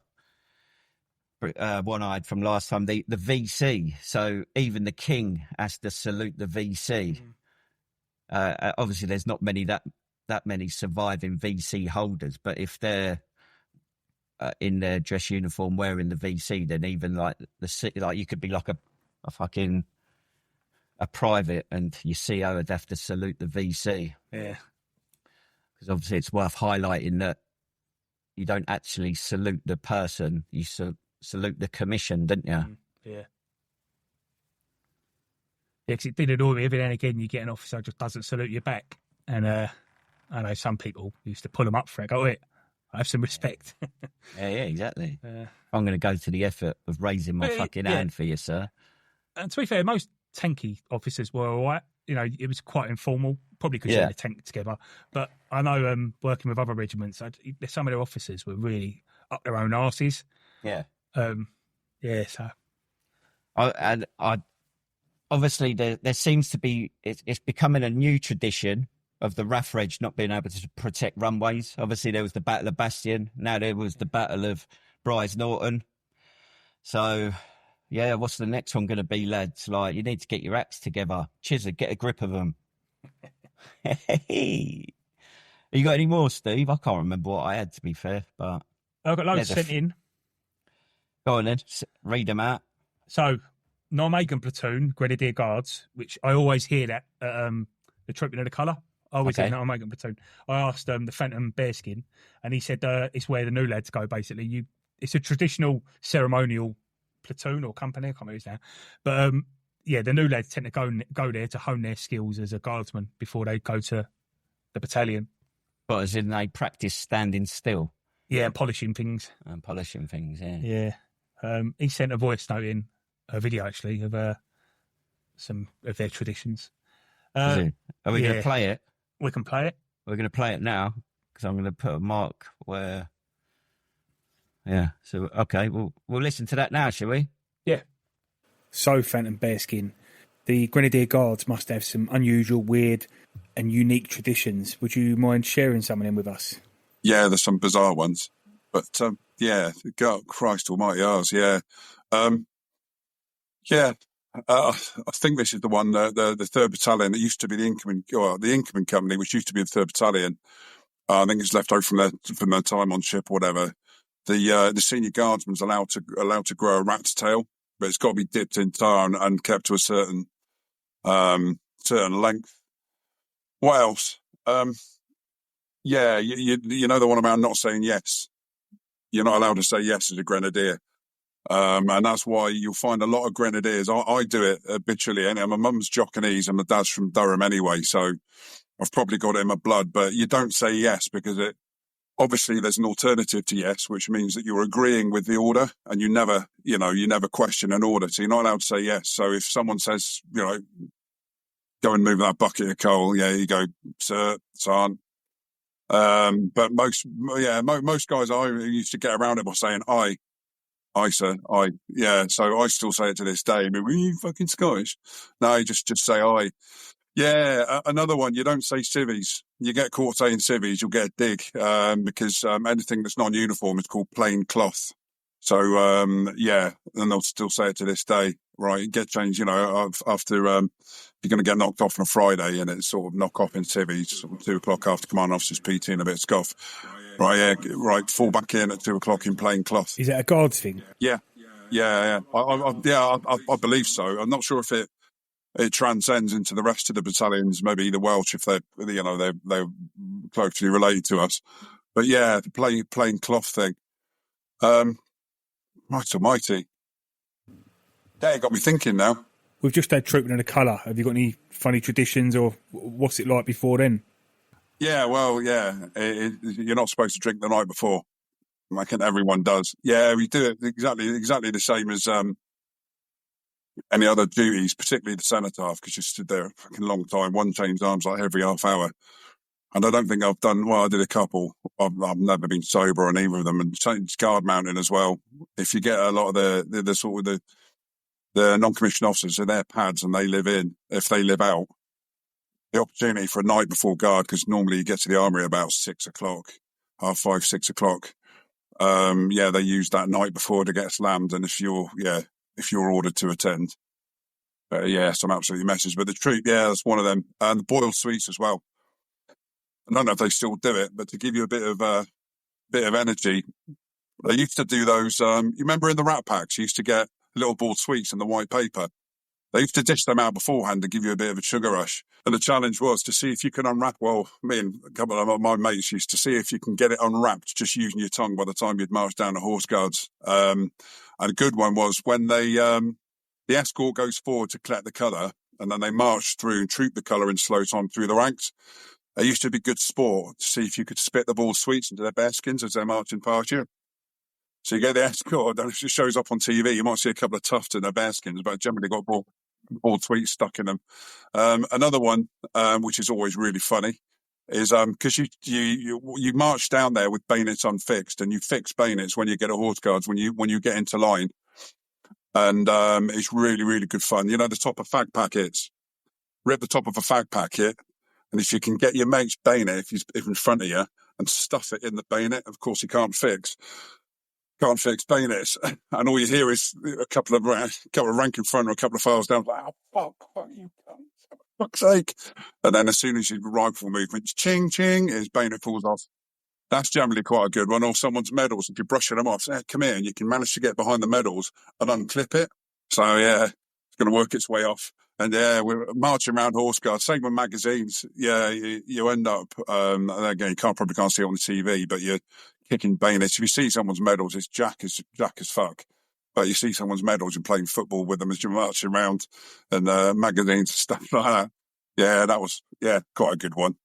one I had from last time, the VC. So even the king has to salute the VC. Obviously, there's not many that many surviving VC holders, but if they're in their dress uniform wearing the VC, then even like you could be like a fucking a private, and your CO would have to salute the VC. Yeah, because obviously it's worth highlighting that you don't actually salute the person, you salute the commission, didn't you? Yeah, because it did annoy me every now and again. You get an officer just doesn't salute you back, and I know some people used to pull them up for it. Go, wait, I have some respect. Yeah, exactly. I'm going to go to the effort of raising my fucking hand for you, sir. And to be fair, most tanky officers were all right. You know, it was quite informal, probably because you had a tank together. But I know, working with other regiments, some of their officers were really up their own arses. Yeah. So. Obviously, there seems to be, it's becoming a new tradition of the RAF Reg not being able to protect runways. Obviously, there was the Battle of Bastion. Now there was the Battle of Brize Norton. So, yeah, what's the next one going to be, lads? Like, you need to get your acts together. Chizza, get a grip of them. Hey. You got any more, Steve? I can't remember what I had, to be fair. But I've got loads sent in. Go on then, read them out. So, Nijmegen Platoon, Grenadier Guards, which I always hear that at the Trooping of the Colour. I always hear Nijmegen Platoon. I asked the Phantom Bearskin, and he said it's where the new lads go, basically. It's a traditional ceremonial platoon or company, I can't remember now. But, the new lads tend to go there to hone their skills as a guardsman before they go to the battalion. But as in they practice standing still? Yeah, polishing things. Yeah. Yeah. He sent a voice note in, a video actually, of some of their traditions. Are we going to play it? We can play it. We're going to play it now, because I'm going to put a mark where... Yeah, so, okay, we'll listen to that now, shall we? Yeah. So, Phantom Bearskin, the Grenadier Guards must have some unusual, weird and unique traditions. Would you mind sharing some of them with us? Yeah, there's some bizarre ones. But, God, Christ almighty ours, yeah. I think this is the one, the third battalion that used to be the incoming company, which used to be the third battalion. I think it's left over from their time on ship or whatever. The senior guardsman's allowed to grow a rat's tail, but it's got to be dipped in tar and kept to a certain length. What else? Yeah, you know the one about not saying yes. You're not allowed to say yes as a grenadier. And that's why you'll find a lot of grenadiers. I do it habitually. And my mum's Jockanese and my dad's from Durham anyway, so I've probably got it in my blood. But you don't say yes because obviously there's an alternative to yes, which means that you're agreeing with the order, and you never question an order. So you're not allowed to say yes. So if someone says, go and move that bucket of coal, yeah, you go, sir, son. But most guys I used to get around it by saying I, sir, I. Yeah, so I still say it to this day. But were you fucking Scottish? No, just say I. Yeah, another one. You don't say civvies. You get caught saying civvies, you'll get a dig, because anything that's non-uniform is called plain cloth. So and they'll still say it to this day. Right, get changed. After you're going to get knocked off on a Friday, and it's sort of knock off in civvies, sort of 2 o'clock after command officer's PT and a bit of scoff. Right, yeah, right. Fall back in at 2 o'clock in plain cloth. Is it a guards thing? Yeah. I believe so. I'm not sure if it transcends into the rest of the battalions. Maybe the Welsh, if they're closely related to us. But yeah, the plain cloth thing. Right almighty. Yeah, it got me thinking now. We've just had trooping in a colour. Have you got any funny traditions, or what's it like before then? Yeah, well, yeah. You're not supposed to drink the night before. I think everyone does. Yeah, we do it exactly the same as any other duties, particularly the cenotaph, because you stood there a fucking long time. One changed arms like every half hour. And I don't think I've done, well, I did a couple. I've never been sober on either of them. And changed guard mounting as well. If you get a lot of the sort of the non-commissioned officers in their pads and they live in, if they live out, the opportunity for a night before guard, because normally you get to the armory about 6 o'clock, 5:30, 6 o'clock. They use that night before to get slammed. And if you're ordered to attend, some absolutely messes. But the troop, that's one of them. And the boiled sweets as well. I don't know if they still do it, but to give you a bit of energy, they used to do those. You remember in the rat packs, you used to get little boiled sweets in the white paper. They used to dish them out beforehand to give you a bit of a sugar rush. And the challenge was to see if you can unwrap. Well, me and a couple of my mates used to see if you can get it unwrapped just using your tongue by the time you'd marched down the horse guards. And a good one was when the escort goes forward to collect the colour, and then they march through and troop the colour in slow time through the ranks. It used to be good sport to see if you could spit the ball sweets into their bearskins as they're marching past you. So you get the escort, and if it shows up on TV, you might see a couple of tufts in their bearskins, but generally got ball sweets stuck in them. Another one, which is always really funny, is because you march down there with bayonets unfixed, and you fix bayonets when you get a horse guards when you get into line, and it's really, really good fun. You know, the top of fag packets, rip the top of a fag packet, and if you can get your mate's bayonet if he's in front of you and stuff it in the bayonet, of course you can't fix bayonets, and all you hear is a couple of rank in front or a couple of files down, like, oh fuck you cunt, for fuck's sake. And then as soon as your rifle movement, ching ching, his bayonet falls off. That's generally quite a good one. Or someone's medals, if you're brushing them off, say, come here, and you can manage to get behind the medals and unclip it. So yeah, it's going to work its way off. And yeah, we're marching around horse guards. Same with magazines. Yeah, you end up, again, you probably can't see it on the TV, but you're kicking bayonets. If you see someone's medals, it's jack as fuck. But you see someone's medals, you're playing football with them as you're marching around, and magazines and stuff like that. Yeah, that was, quite a good one.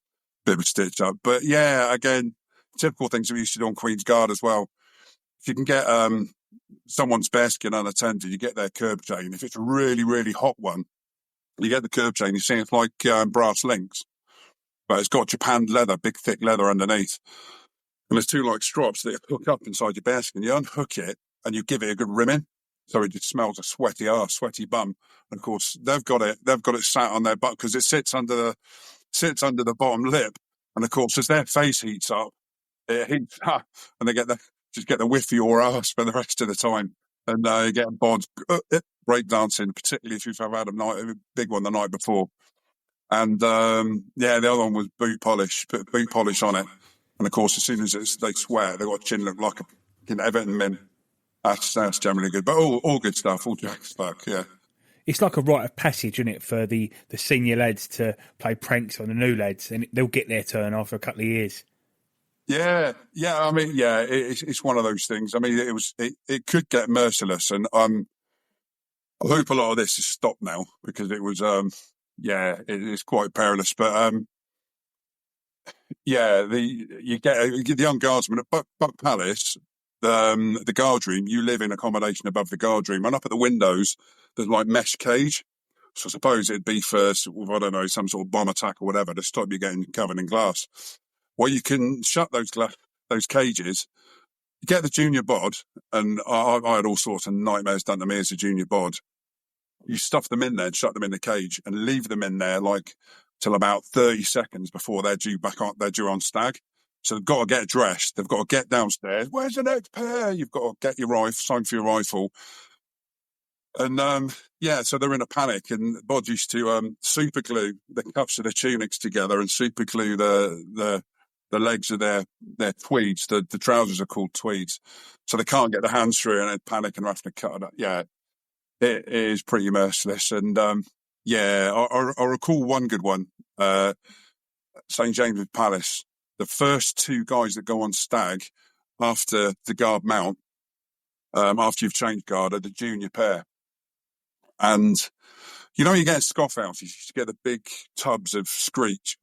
Bit of a stitch up. But yeah, again, typical things we used to do on Queen's Guard as well. If you can get someone's bearskin unattended, you get their curb chain. If it's a really, really hot one, you get the curb chain, you see it's like brass links, but it's got japanned leather, big thick leather underneath. And there's 2 like straps that you hook up inside your bearskin. You unhook it and you give it a good rimming, so it just smells a sweaty bum. And of course, they've got it sat on their butt because it sits under the bottom lip. And of course, as their face heats up, it heats up, and they get the whiff of your ass for the rest of the time. And you get bods. breakdancing, particularly if you've had a big one the night before. And the other one was boot polish, put boot polish on it. And of course, as soon as they sweat, they've got a chin look like an Everton min. That's generally good, but all good stuff, all jack stuff, yeah. It's like a rite of passage, isn't it, for the senior lads to play pranks on the new lads, and they'll get their turn after a couple of years. Yeah. I mean, yeah, it's one of those things. I mean, it could get merciless, and I hope a lot of this has stopped now because it was, it's quite perilous. But you get the young guardsmen at Buck Palace. The guard room, you live in accommodation above the guard room, and up at the windows there's like mesh cage. So I suppose it'd be for, I don't know, some sort of bomb attack or whatever to stop you getting covered in glass. Well, you can shut those cages. You get the junior bod, and I had all sorts of nightmares done to me as a junior bod. You stuff them in there and shut them in the cage and leave them in there like till about 30 seconds before they're due on stag. So they've got to get dressed. They've got to get downstairs. Where's the next pair? You've got to get your rifle, sign for your rifle. And, so they're in a panic. And Bod used to super glue the cuffs of their tunics together and super glue the legs of their tweeds. The trousers are called tweeds. So they can't get their hands through and they panic and have to cut it up. Yeah, it is pretty merciless. And, I recall one good one. St. James's Palace. The first two guys that go on stag after the guard mount, after you've changed guard, are the junior pair. And, you get scoff houses, you get the big tubs of screech,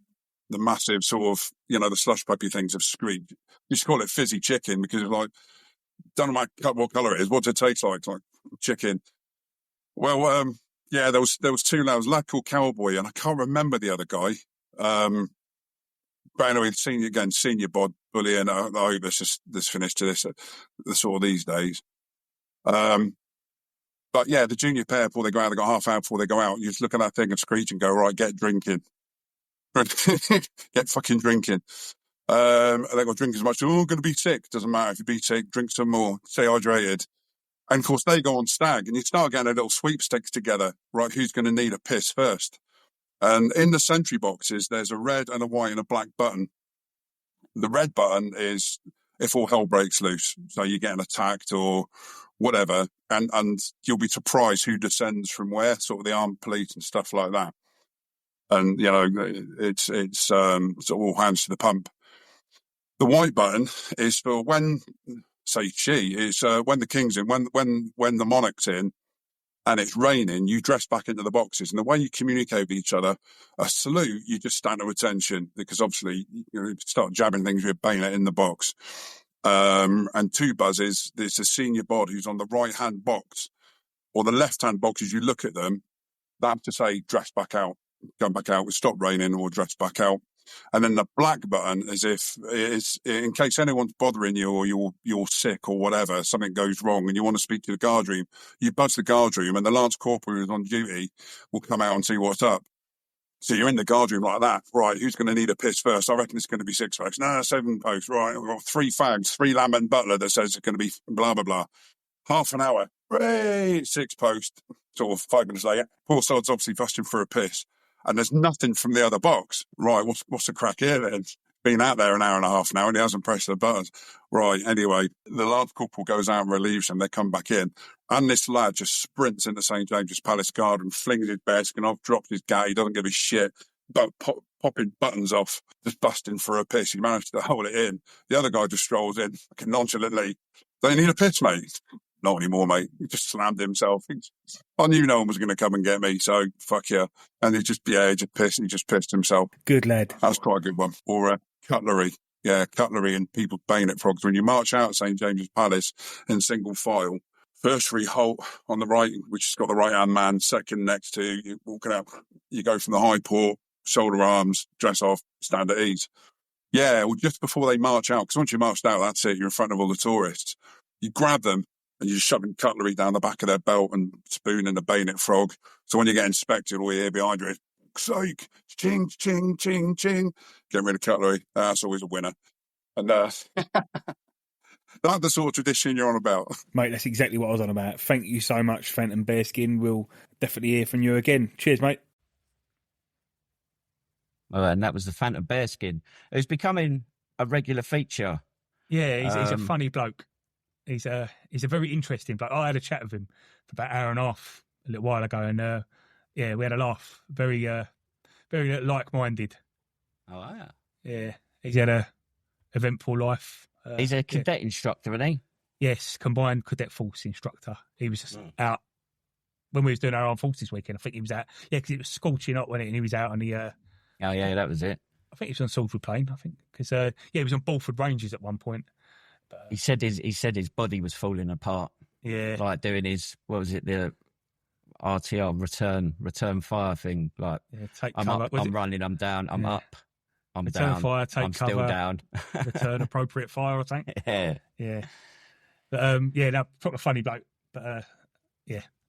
the massive sort of, the slush puppy things of screech. You used to call it fizzy chicken because it's like, don't know what colour it is, what's it taste like chicken. Well, there was two lads, a lad called Cowboy, and I can't remember the other guy. But anyway, senior bod bullying. I hope this finished to this sort of these days. But yeah, the junior pair before they go out, they got half hour before they go out. You just look at that thing and screech and go, right, get drinking, get fucking drinking. They got to drink as much. Oh, going to be sick. Doesn't matter if you be sick. Drink some more. Stay hydrated. And of course, they go on stag, and you start getting a little sweepstakes together. Right, who's going to need a piss first? And in the sentry boxes, there's a red and a white and a black button. The red button is if all hell breaks loose. So you're getting attacked or whatever. And you'll be surprised who descends from where, sort of the armed police and stuff like that. And, it's all hands to the pump. The white button is for when, say it's when the king's in, when the monarch's in, and it's raining, you dress back into the boxes. And the way you communicate with each other, a salute, you just stand at attention because obviously you start jabbing things with a bayonet in the box. And two buzzes, there's a senior bod who's on the right-hand box or the left-hand box as you look at them. They have to say, dress back out, come back out, stop raining or dress back out. And then the black button is if it's in case anyone's bothering you or you're sick or whatever, something goes wrong and you want to speak to the guard room, you buzz the guard room and the lance corporal who's on duty will come out and see what's up. So you're in the guard room like that. Right, who's going to need a piss first? I reckon it's going to be 6 folks. No, 7 posts. Right, we've got 3 fags, 3 Lambert and Butler that says it's going to be blah, blah, blah. Half an hour. Right, 6 posts. Sort of 5 minutes later. Poor sod's obviously busting for a piss. And there's nothing from the other box. Right, what's the crack here then? Been out there an hour and a half now and he hasn't pressed the buttons. Right, anyway, the lance corporal goes out and relieves them. They come back in. And this lad just sprints into St. James's Palace garden, flings his bearskin off, drops his gat. He doesn't give a shit. But popping buttons off, just busting for a piss. He managed to hold it in. The other guy just strolls in, nonchalantly. Don't you need a piss, mate? Not anymore, mate. He just slammed himself. I knew no one was going to come and get me, so fuck yeah. And he just pissed himself. Good lad. That's quite a good one. Or cutlery. Yeah, cutlery and people bayonet frogs. When you march out St. James's Palace in single file, first free halt on the right, which has got the right-hand man, second next to you, walking out. You go from the high port, shoulder arms, dress off, stand at ease. Yeah, well, just before they march out, because once you marched out, that's it, you're in front of all the tourists. You grab them, and you're shoving cutlery down the back of their belt and spooning the bayonet frog. So when you get inspected, all you hear behind you is, sake, ching, ching, ching, ching. Getting rid of cutlery. That's always a winner. And That's the sort of tradition you're on about. Mate, that's exactly what I was on about. Thank you so much, Phantom Bearskin. We'll definitely hear from you again. Cheers, mate. And that was the Phantom Bearskin. It's becoming a regular feature. Yeah, he's a funny bloke. He's a very interesting bloke. I had a chat with him for about an hour and a half a little while ago, and we had a laugh. Very like-minded. Oh, yeah. Yeah, he's had a eventful life. He's a cadet instructor, isn't he? Yes, combined cadet force instructor. He was out when we was doing our armed forces weekend. I think he was out. Yeah, because it was scorching hot, wasn't it? And he was out on the. Oh yeah, that was it. I think he was on Salisbury Plain. I think because he was on Balford Ranges at one point. But, he said his body was falling apart. Yeah, like doing his the RTR return fire thing. Like take I'm cover. up, I'm running, I'm down, I'm up, I'm return down, fire, take I'm cover, still down. return appropriate fire, I think. Yeah. But no, proper funny bloke. But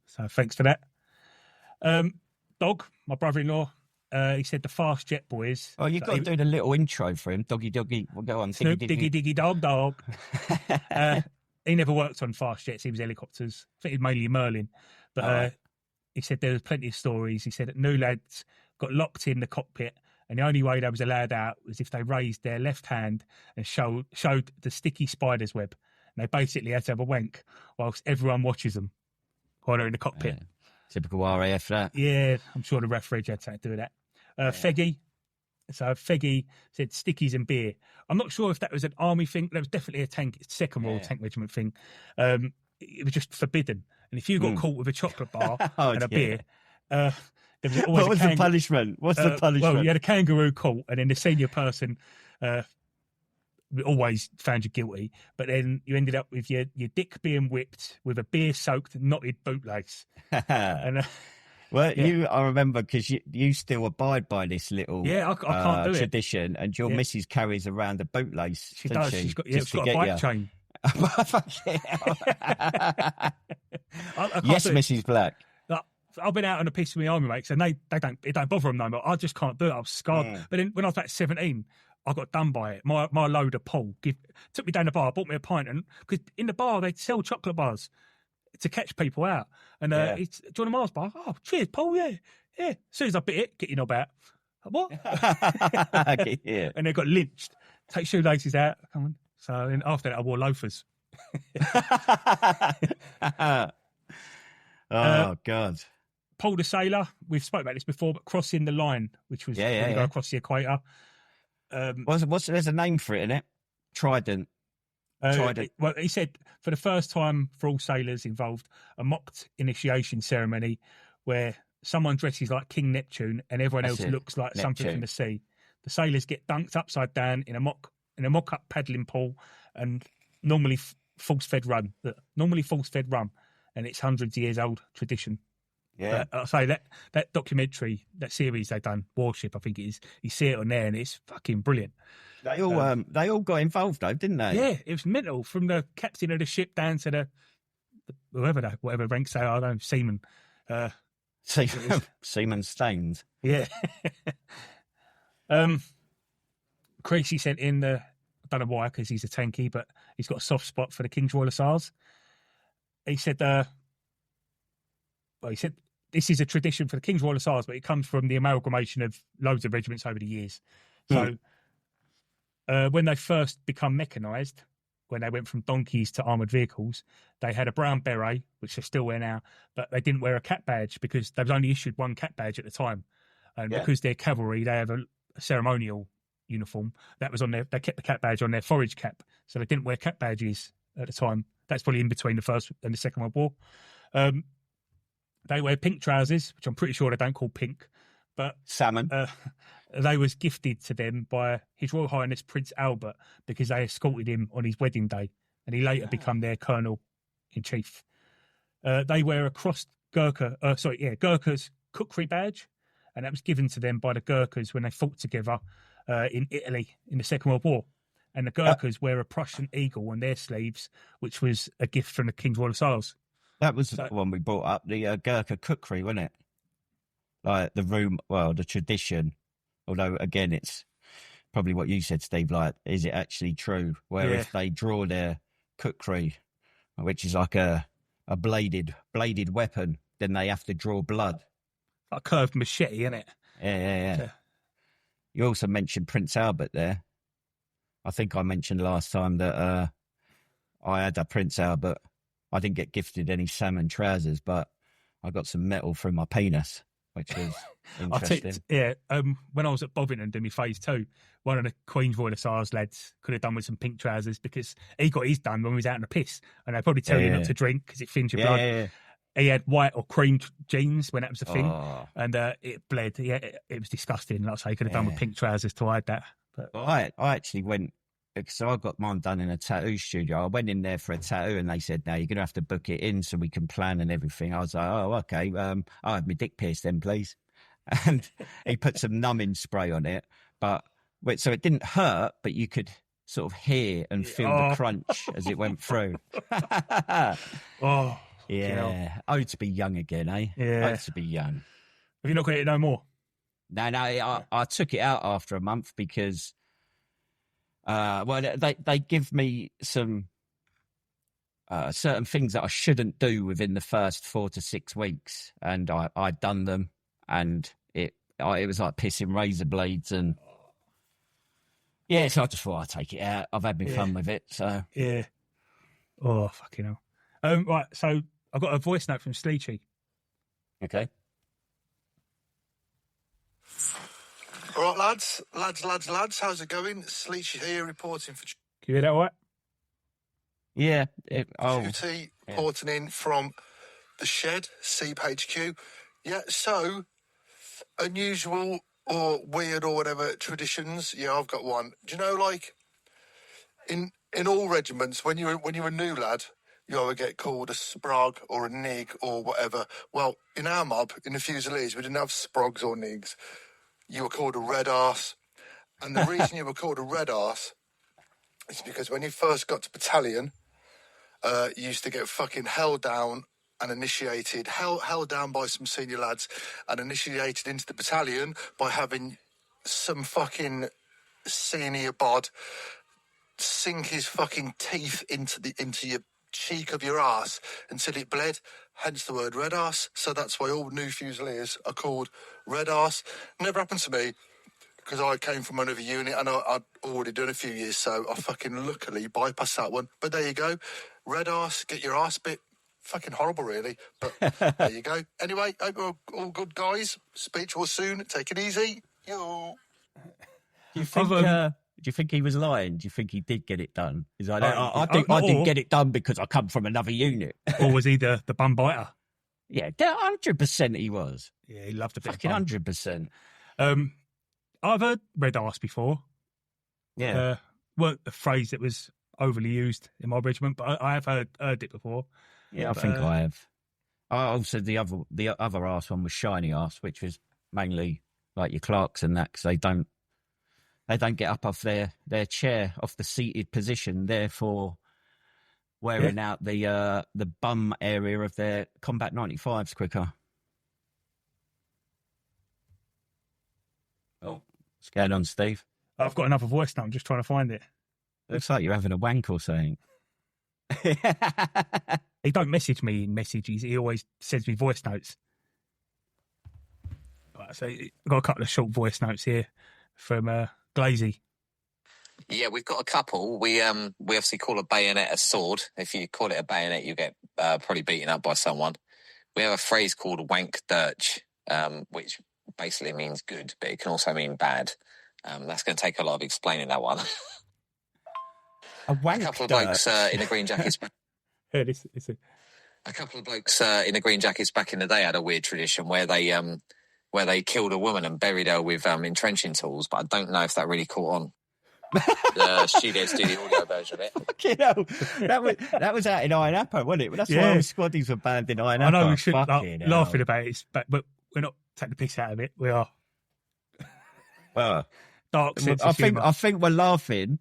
so thanks for that. Dog, my brother-in-law. He said the Fast Jet Boys. Oh, you've got to do the little intro for him. Doggy. We'll go on. Snoop, diggy, dog. He never worked on fast jets. He was helicopters. I think he mainly Merlin. But he said there was plenty of stories. He said that new lads got locked in the cockpit, and the only way they was allowed out was if they raised their left hand and showed the sticky spider's web. And they basically had to have a wank whilst everyone watches them while they're in the cockpit. Yeah. Typical RAF, that. Yeah, I'm sure the referee had to do that. Feggy. So Feggy said stickies and beer. I'm not sure if that was an army thing. That was definitely a Second Royal Tank Regiment thing. It was just forbidden. And if you got caught with a chocolate bar and a beer, there was always what was the punishment? What's the punishment? Well, you had a kangaroo court, and then the senior person always found you guilty. But then you ended up with your dick being whipped with a beer-soaked knotted bootlace. And well, I remember because you still abide by this little I can't do tradition, it. and your missus carries around a bootlace. She does. She's got a bike chain. Yes, Mrs. Black. I've been out on a piece with my army mates, and it don't bother them no more. I just can't do it. I was scarred. But then when I was about 17, I got done by it. My loader Paul took me down the bar, bought me a pint, and because in the bar they'd sell chocolate bars to catch people out. And do you want a Mars bar? Oh, cheers, Paul. Yeah. As soon as I bit it, get your knob out. What? Yeah. And they got lynched. Take shoelaces out. Come on. So then after that, I wore loafers. God. Paul the Sailor, we've spoke about this before, but crossing the line, which was when you go across the equator. There's a name for it, isn't it? Trident. Well, he said for the first time for all sailors involved, a mocked initiation ceremony where someone dresses like King Neptune and everyone else looks like something from the sea. The sailors get dunked upside down in a mock-up paddling pool, and normally force-fed rum, and it's hundreds of years old tradition. Yeah, I'll say that documentary, that series they done, Warship, I think it is. You see it on there, and it's fucking brilliant. They all got involved though, didn't they? Yeah, it was mental, from the captain of the ship down to the whatever ranks they are, I don't know, seaman. Seaman Staines. Yeah. Creasy sent in I don't know why, because he's a tanky, but he's got a soft spot for the King's Royal Hussars. He said, this is a tradition for the King's Royal Hussars, but it comes from the amalgamation of loads of regiments over the years. So when they first become mechanised, when they went from donkeys to armoured vehicles, they had a brown beret, which they still wear now, but they didn't wear a cap badge because they was only issued one cap badge at the time. And because they're cavalry, they have a ceremonial uniform that was on there. They kept the cap badge on their forage cap, so they didn't wear cap badges at the time. That's probably in between the First and the Second World War. They wear pink trousers, which I'm pretty sure they don't call pink, but salmon. They was gifted to them by His Royal Highness Prince Albert because they escorted him on his wedding day, and he later became their colonel in chief. They wear a crossed Gurkha's cookery badge, and that was given to them by the Gurkhas when they fought together in Italy in the Second World War. And the Gurkhas wear a Prussian eagle on their sleeves, which was a gift from the King's Royal Hussars. That was the one we brought up, the Gurkha cookery, wasn't it? Like the tradition. Although, again, it's probably what you said, Steve, like, is it actually true? Where if they draw their kukri, which is like a bladed weapon. Then they have to draw blood. Like a curved machete, isn't it? Yeah. You also mentioned Prince Albert there. I think I mentioned last time that I had a Prince Albert. I didn't get gifted any salmon trousers, but I got some metal through my penis, which was interesting. When I was at Bovington doing my phase 2, one of the Queen's Royal Hussars lads could have done with some pink trousers because he got his done when he was out in the piss. And they probably tell you not to drink because it thins your blood. Yeah. He had white or cream jeans when that was a thing, and it bled. Yeah, it was disgusting. Like I say, he could have done with pink trousers to hide that. But I actually went, because I got mine done in a tattoo studio. I went in there for a tattoo and they said, no, you're going to have to book it in so we can plan and everything. I was like, oh, okay. I'll have my dick pierced then, please. And he put some numbing spray on it. So it didn't hurt, but you could sort of hear and feel the crunch as it went through. Yeah. Oh, to be young again, eh? Yeah. Oh, to be young. Have you not got it no more? No, I took it out after a month because... they give me some certain things that I shouldn't do within the first 4 to 6 weeks, and I'd done them, and it was like pissing razor blades, and so I just thought I'd take it out. I've had my fun with it, so yeah. Oh fucking hell! Right, so I got a voice note from Sleechy. Okay. All right, lads, how's it going? Sleechy here reporting for... Can you hear that all right? Yeah. QT reporting in from the shed, Seep HQ. Yeah, so, unusual or weird or whatever traditions. Yeah, I've got one. Do you know, like, in all regiments, when you're a new lad, you either get called a sprog or a nig or whatever. Well, in our mob, in the Fusiliers, we didn't have sprogs or nigs. You were called a red arse. And the reason you were called a red arse is because when you first got to battalion, you used to get fucking held down and initiated, held down by some senior lads and initiated into the battalion by having some fucking senior bod sink his fucking teeth into your cheek of your arse until it bled, hence the word red arse. So that's why all new Fusiliers are called red arse. Never happened to me because I came from another unit and I'd already done a few years, so I fucking luckily bypassed that one. But there you go, red arse, get your arse bit. Fucking horrible, really, but there you go. Anyway, hope you're all good, guys. Speak to us soon. Take it easy. Yo. Do you think he was lying? Do you think he did get it done? He's like, I didn't get it done because I come from another unit. Or was he the bum biter? Yeah, 100% he was. Yeah, he loved a bit fucking of 100%. I've heard red arse before. Yeah. Weren't a phrase that was overly used in my regiment, but I have heard it before. Yeah, I think I have. Also, the other arse one was shiny arse, which was mainly like your clerks and that, because they don't get up off their chair, off the seated position, therefore wearing out the bum area of their combat 95s quicker. Oh, what's going on, Steve? I've got another voice now. I'm just trying to find it. Looks like you're having a wank or something. He don't message me in messages. He always sends me voice notes. Right, so I've got a couple of short voice notes here from Glazy. Yeah, we've got a couple. We obviously call a bayonet a sword. If you call it a bayonet, you get probably beaten up by someone. We have a phrase called wank dirch, which basically means good, but it can also mean bad. That's going to take a lot of explaining, that one. A couple of blokes in the green jackets. A couple of blokes in the green jackets back in the day had a weird tradition where they killed a woman and buried her with entrenching tools, but I don't know if that really caught on. The studios do the audio version of it. Fucking hell. That was out in Iron Apple, wasn't it? That's why all squaddies were banned in Iron Apple. I know we should laughing about it, but we're not taking the piss out of it. We are. Well, dark sense of humour. I think we're laughing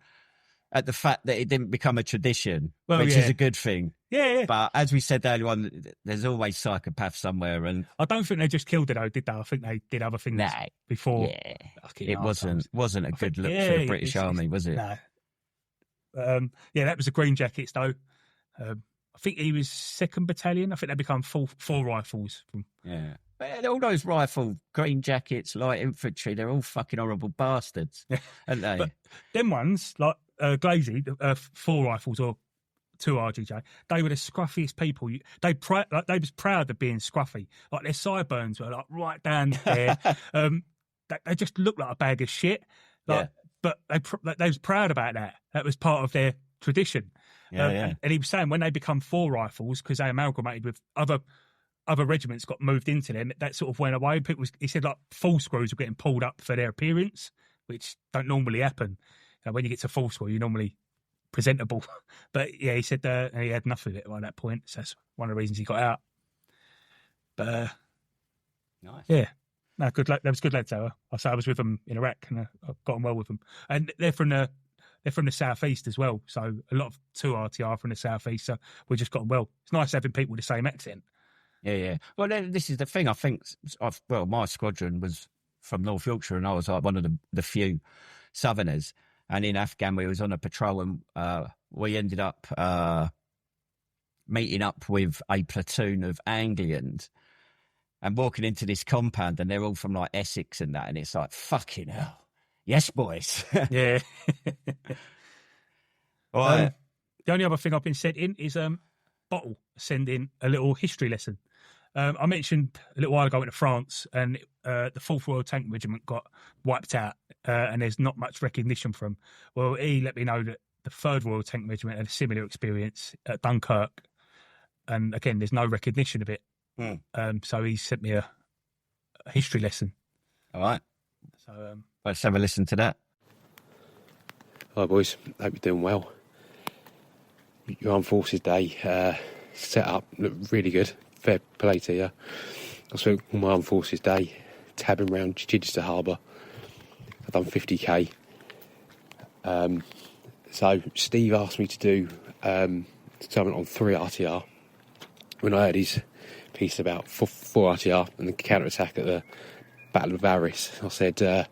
at the fact that it didn't become a tradition, which is a good thing. Yeah. But as we said earlier on, there's always psychopaths somewhere, and I don't think they just killed it though, did they? I think they did other things before. Yeah. It wasn't a good look for the British Army, was it? No. Yeah, that was the Green Jackets, though. I think he was 2nd Battalion. I think they become four rifles. Yeah. But all those rifle, Green Jackets, light infantry, they're all fucking horrible bastards, aren't they? But them ones, like Glazy, 4 rifles or 2 RGJ, they were the scruffiest people. They was proud of being scruffy. Like their sideburns were like right down there. They just looked like a bag of shit. Like, yeah. But they was proud about that. That was part of their tradition. And he was saying when they become 4 rifles, because they amalgamated with other regiments, got moved into them, that sort of went away. He said like full screws were getting pulled up for their appearance, which don't normally happen. When you get to full screw, you're normally presentable. But yeah, he said he had enough of it by that point. So that's one of the reasons he got out. But nice. Yeah. No, good luck. That was good lads, though. I was with them in Iraq, and I got on well with them. And they're from the southeast as well, so a lot of 2 RTR from the southeast. So we just got on well. It's nice having people with the same accent. Yeah. Well, this is the thing. I think my squadron was from North Yorkshire, and I was like one of the few Southerners. And in Afghan, we was on a patrol, and we ended up meeting up with a platoon of Anglians and walking into this compound, and they're all from like Essex and that, and it's like, fucking hell. Yes, boys. Yeah. Well, the only other thing I've been sent in is Bottle send in a little history lesson. I mentioned a little while ago I went to France, and the 4th Royal Tank Regiment got wiped out, and there's not much recognition from. Well, he let me know that the 3rd Royal Tank Regiment had a similar experience at Dunkirk, and again, there's no recognition of it. So he sent me a history lesson. All right. So let's have a listen to that. Hi boys, hope you're doing well. Your Armed Forces Day set up looked really good. Fair play to you. I spent all my Armed Forces Day tabbing around Chichester Harbour. I've done 50k. So Steve asked me to do something on 3 RTR. When I heard his piece about 4 RTR and the counter-attack at the Battle of Arses, I said, I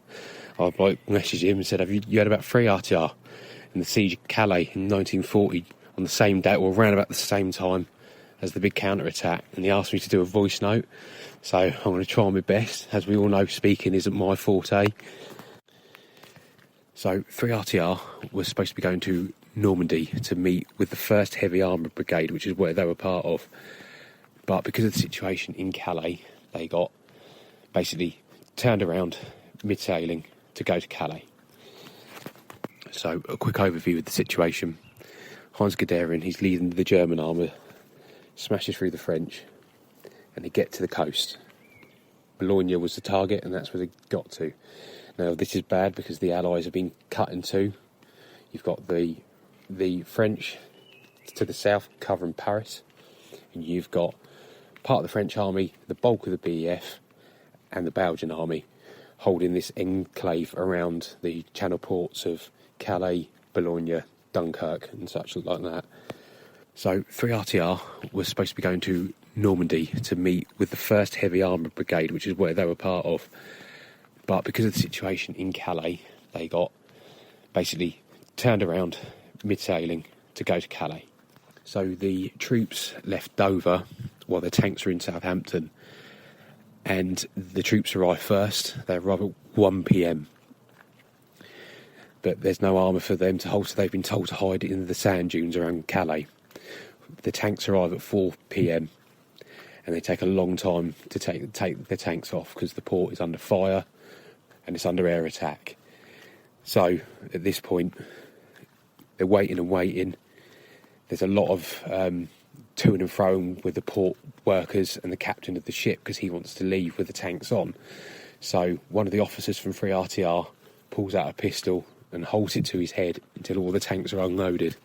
messaged him and said, have you heard about 3 RTR in the siege of Calais in 1940 on the same day, or around about the same time as the big counter-attack? And he asked me to do a voice note, so I'm going to try my best. As we all know, speaking isn't my forte. So 3 RTR was supposed to be going to Normandy to meet with the 1st Heavy Armoured Brigade, which is where they were part of. But because of the situation in Calais, they got basically turned around mid-sailing to go to Calais. So a quick overview of the situation. Heinz Guderian, he's leading the German army, smashes through the French, and they get to the coast. Boulogne was the target, and that's where they got to. Now, this is bad because the Allies have been cut in 2. You've got the French to the south covering Paris, and you've got part of the French army, the bulk of the BEF, and the Belgian army holding this enclave around the channel ports of Calais, Boulogne, Dunkirk, and such like that. So 3 RTR was supposed to be going to Normandy to meet with the 1st Heavy Armoured Brigade, which is where they were part of. But because of the situation in Calais, they got basically turned around mid-sailing to go to Calais. So the troops left Dover while their tanks were in Southampton, and the troops arrived first. They arrived at 1 p.m. But there's no armour for them to hold, so they've been told to hide in the sand dunes around Calais. The tanks arrive at 4 p.m. and they take a long time to take their tanks off because the port is under fire and it's under air attack. So at this point, they're waiting and waiting. There's a lot of to and fro with the port workers and the captain of the ship because he wants to leave with the tanks on. So one of the officers from 3 RTR pulls out a pistol and holds it to his head until all the tanks are unloaded.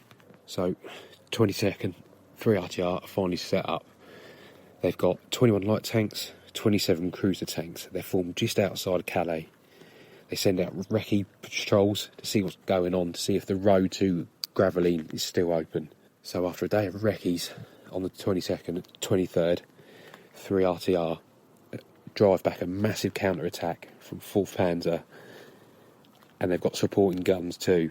So 22nd, 3 RTR are finally set up. They've got 21 light tanks, 27 cruiser tanks. They're formed just outside Calais. They send out recce patrols to see what's going on, to see if the road to Gravelines is still open. So after a day of recce's, on the 22nd and 23rd, 3 RTR drive back a massive counter-attack from 4th Panzer, and they've got supporting guns too.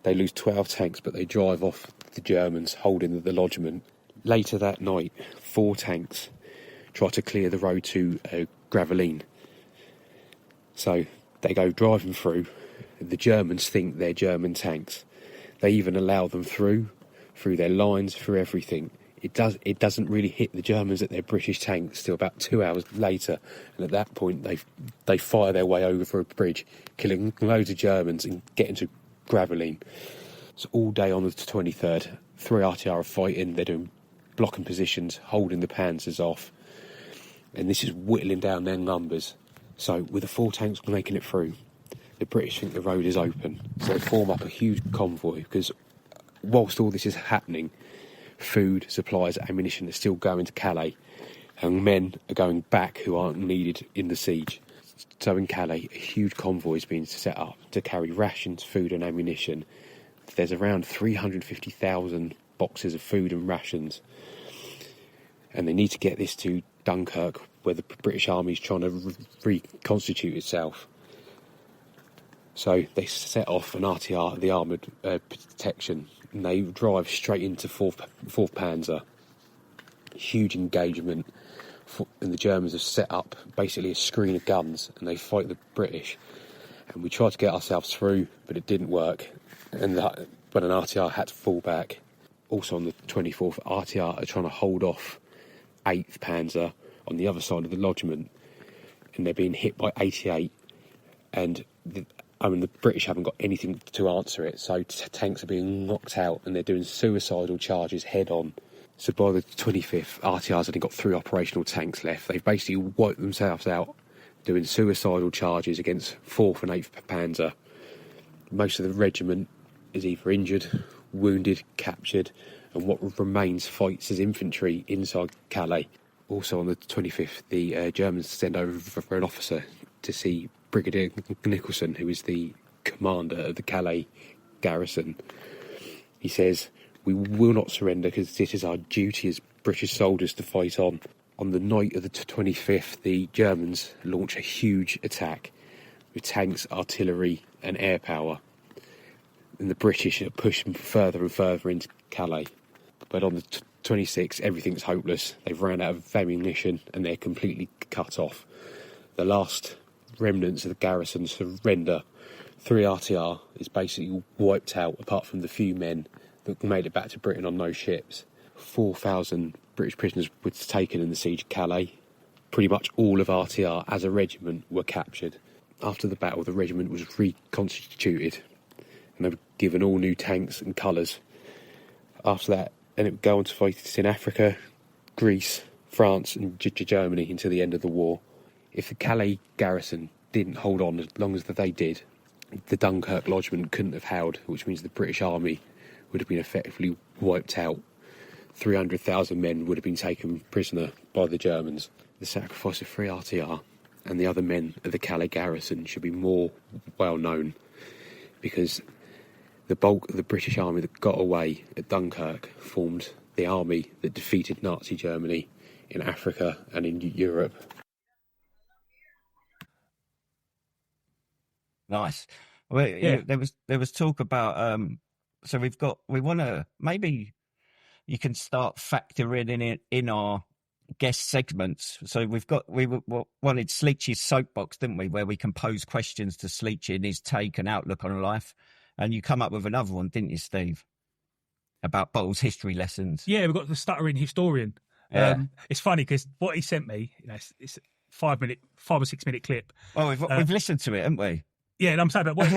They lose 12 tanks, but they drive off the Germans holding the lodgement. Later that night, 4 tanks try to clear the road to Gravelines. So they go driving through. The Germans think they're German tanks. They even allow them through their lines, through everything. It doesn't really hit the Germans that they're British tanks till about 2 hours later, and at that point they fire their way over a bridge, killing loads of Germans and getting to Gravelines. So all day on the 23rd, 3 RTR are fighting. They're doing blocking positions, holding the panzers off, and this is whittling down their numbers. So with the 4 tanks making it through, the British think the road is open, so they form up a huge convoy, because whilst all this is happening, food, supplies, ammunition are still going to Calais, and men are going back who aren't needed in the siege. So in Calais, a huge convoy is being set up to carry rations, food and ammunition. There's around 350,000 boxes of food and rations, and they need to get this to Dunkirk, where the British Army is trying to reconstitute itself. So they set off an RTR, the armoured protection, and they drive straight into 4th Panzer. Huge engagement, and the Germans have set up basically a screen of guns, and they fight the British. And we tried to get ourselves through, but it didn't work, and when an RTR had to fall back. Also on the 24th, RTR are trying to hold off 8th Panzer on the other side of the lodgement, and they're being hit by 88, and the British haven't got anything to answer it, so tanks are being knocked out, and they're doing suicidal charges head on. So by the 25th, RTR's only got 3 operational tanks left. They've basically wiped themselves out, doing suicidal charges against 4th and 8th Panzer. Most of the regiment is either injured, wounded, captured, and what remains fights as infantry inside Calais. Also on the 25th, the Germans send over for an officer to see Brigadier Nicholson, who is the commander of the Calais garrison. He says, "We will not surrender because this is our duty as British soldiers to fight on." On the night of the 25th, the Germans launch a huge attack with tanks, artillery and air power, and the British are pushing further and further into Calais. But on the 26th, everything's hopeless. They've ran out of ammunition and they're completely cut off. The last remnants of the garrison surrender. 3 RTR is basically wiped out, apart from the few men that made it back to Britain on those ships. 4,000 British prisoners were taken in the siege of Calais. Pretty much all of RTR as a regiment were captured. After the battle, the regiment was reconstituted and they were given all new tanks and colours. After that, and it would go on to fight in Africa, Greece, France and Germany until the end of the war. If the Calais garrison didn't hold on as long as they did, the Dunkirk lodgement couldn't have held, which means the British Army would have been effectively wiped out. 300,000 men would have been taken prisoner by the Germans. The sacrifice of 3 RTR and the other men of the Calais garrison should be more well known, because the bulk of the British Army that got away at Dunkirk formed the army that defeated Nazi Germany in Africa and in Europe. Nice. Well, yeah. There was talk about so we want to, maybe you can start factoring it in our guest segments. So we wanted Sleechy's soapbox, didn't we, where we can pose questions to Sleechy and his take and outlook on life. And you come up with another one, didn't you, Steve? About Bottle's history lessons. Yeah, we've got the stuttering historian. Yeah. It's funny because what he sent me, it's a 5 or 6 minute clip. Oh, we've listened to it, haven't we? Yeah, and I'm saying, but what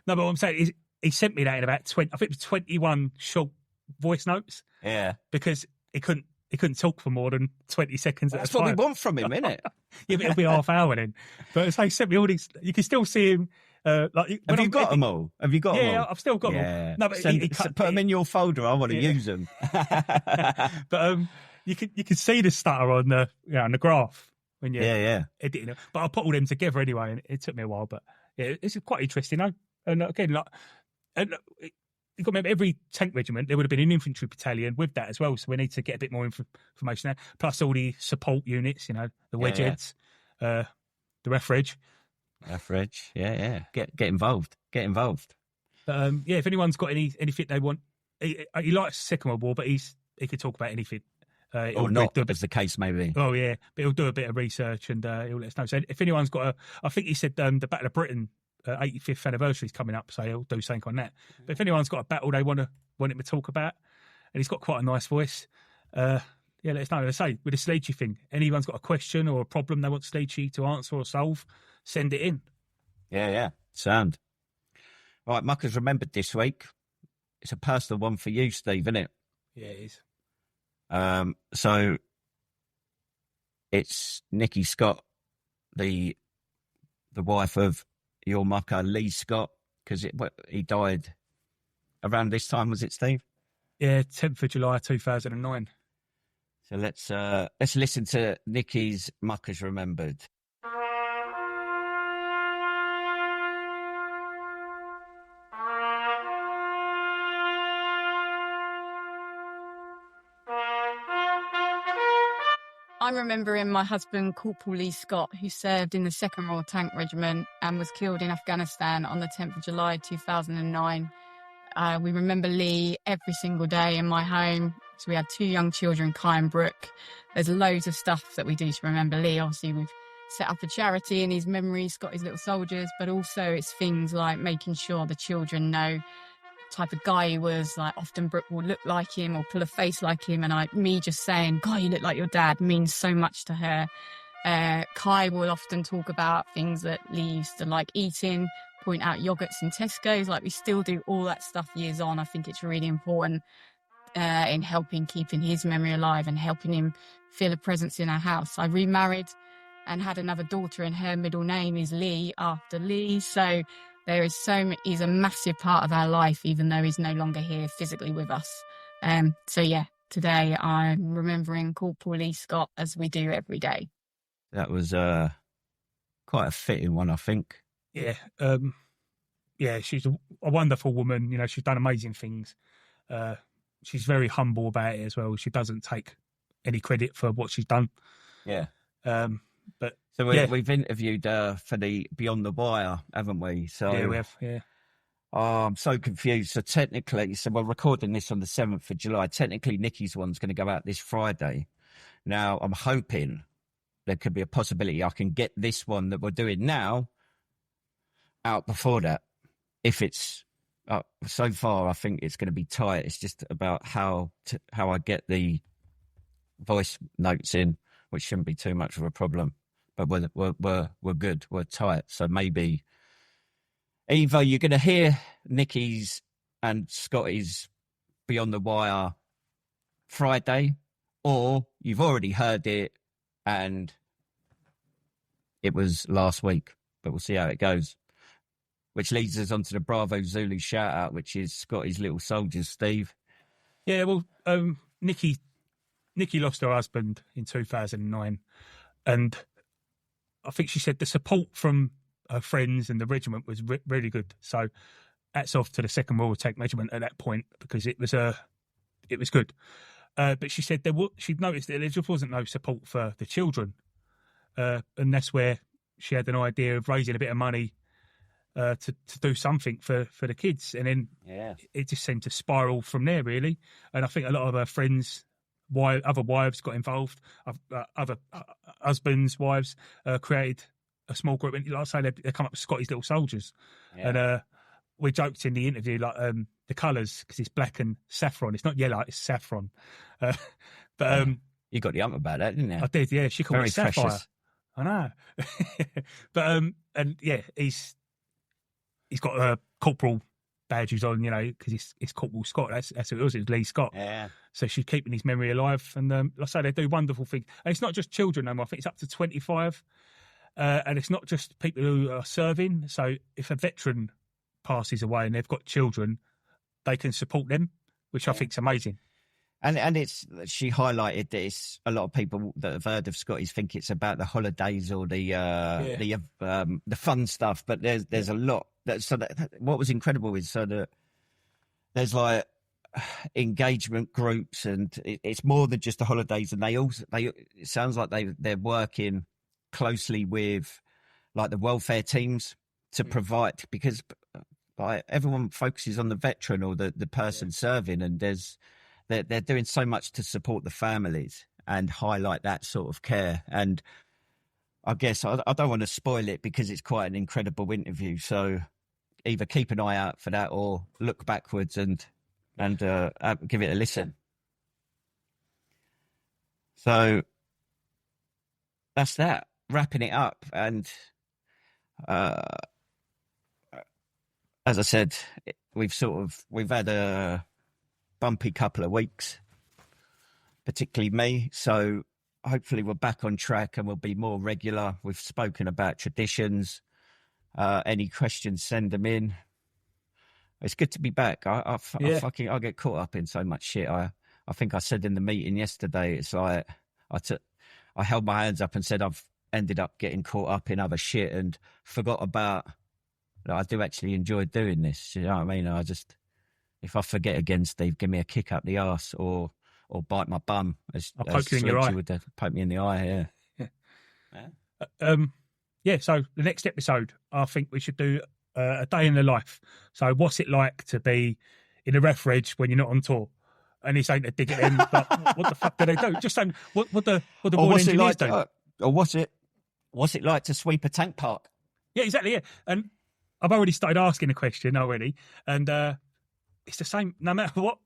I'm saying is he sent me that in about 20, I think it was 21 short voice notes. Yeah. Because he couldn't talk for more than 20 seconds at a time. That's what we want from him, isn't it? Yeah, but it'll be half hour then. But so he sent me all these, you can still see him. Have you got them all? Yeah, I've still got them all. No, but put them in your folder. I want to use them. But you can see the stutter on the graph when you're editing it. But I put all them together anyway, and it took me a while. But yeah, it's quite interesting. And again, you've got to remember, every tank regiment, there would have been an infantry battalion with that as well. So we need to get a bit more information there. Plus all the support units, the wedgeheads, the ref reg. Reg, yeah. Get involved. Get involved. But yeah, if anyone's got anything they want, he likes Second World War, but he could talk about anything. Or not, as the case may be. Oh yeah, but he'll do a bit of research and he'll let us know. So if anyone's got I think he said the Battle of Britain 85th anniversary is coming up, so he'll do something on that. But if anyone's got a battle they want him to talk about, and he's got quite a nice voice, yeah, let us know. As I say, with the Sleechy thing, anyone's got a question or a problem they want Sleechy to answer or solve, send it in. Yeah, sound. Right, Muckers remembered this week. It's a personal one for you, Steve, isn't it? Yeah, it is. So it's Nikki Scott, the wife of your mucker Lee Scott, because he died around this time, was it, Steve? Yeah, 10th of July 2009. So let's listen to Nikki's Muckers Remembered. I'm remembering my husband, Corporal Lee Scott, who served in the 2nd Royal Tank Regiment and was killed in Afghanistan on the 10th of July 2009. We remember Lee every single day in my home. So we had 2 young children, Kai and Brooke. There's loads of stuff that we do to remember Lee. Obviously, we've set up a charity in his memory, Scotty's Little Soldiers, but also it's things like making sure the children know type of guy he was. Like often Brooke will look like him or pull a face like him, and me just saying, "God, you look like your dad," means so much to her. Kai will often talk about things that Lee used to like eating, point out yogurts in Tesco's. Like we still do all that stuff years on. I think it's really important in helping keeping his memory alive and helping him feel a presence in our house. I remarried and had another daughter, and her middle name is Lee after Lee. So there is he's a massive part of our life, even though he's no longer here physically with us. So yeah, today I'm remembering Corporal Lee Scott as we do every day. That was quite a fitting one, I think. Yeah. Yeah, she's a wonderful woman. You know, she's done amazing things. She's very humble about it as well. She doesn't take any credit for what she's done. Yeah. But so we've interviewed for the Beyond the Wire, haven't we? So yeah, we have. Yeah. Oh, I'm so confused. So technically, we're recording this on the 7th of July. Technically, Nikki's one's going to go out this Friday. Now, I'm hoping there could be a possibility I can get this one that we're doing now out before that. If it's so far, I think it's going to be tight. It's just about how I get the voice notes in, which shouldn't be too much of a problem. But we're good. We're tight. So maybe either you're going to hear Nikki's and Scotty's Beyond the Wire Friday, or you've already heard it and it was last week. But we'll see how it goes. Which leads us on to the Bravo Zulu shout out, which is Scotty's Little Soldiers, Steve. Yeah, well, Nikki lost her husband in 2009, and I think she said the support from her friends and the regiment was really good. So hats off to the 2nd Royal Tank Regiment at that point, because it was good. But she said she'd noticed that there just wasn't no support for the children, and that's where she had an idea of raising a bit of money to do something for the kids, and then it just seemed to spiral from there, really. And I think a lot of her friends, other wives got involved, other husbands, wives created a small group, and like I say, they come up with Scotty's Little Soldiers. And we joked in the interview, like the colours, because it's black and saffron. It's not yellow, it's saffron. But you got the ump about that, didn't you? I did, yeah. She called it sapphire. Precious. I know. But and yeah, he's got corporal badges on, you know, because it's Corporal Scott. That's who it was. It was Lee Scott. Yeah. So she's keeping his memory alive. And like I say, they do wonderful things. And it's not just children no more. I think it's up to 25. And it's not just people who are serving. So if a veteran passes away and they've got children, they can support them, which I think is amazing. And she highlighted that it's a lot of people that have heard of Scotty's think it's about the holidays or the fun stuff, but there's a lot. What was incredible is that there's like engagement groups, and it's more than just the holidays. And it sounds like they're working closely with like the welfare teams to provide, because like everyone focuses on the veteran or the person serving, and they're doing so much to support the families and highlight that sort of care. And I guess I don't want to spoil it because it's quite an incredible interview. So either keep an eye out for that or look backwards and give it a listen. So that's that. Wrapping it up. And as I said, we've had a bumpy couple of weeks, particularly me. So hopefully we're back on track and we'll be more regular. We've spoken about traditions. Any questions, send them in. It's good to be back. I get caught up in so much shit. I think I said in the meeting yesterday, it's like I held my hands up and said I've ended up getting caught up in other shit and forgot about that I do actually enjoy doing this. You know what I mean? If I forget again, Steve, give me a kick up the arse or bite my bum. I'll poke you in your eye. Would poke me in the eye, yeah. So the next episode, I think we should do a day in the life. So what's it like to be in a ref reg when you're not on tour? And he's saying to dig it in, but what the fuck do they do? Just saying, what the board engineers do? Or what's it like to sweep a tank park? Yeah, exactly. Yeah, and I've already started asking a question already, and it's the same no matter what.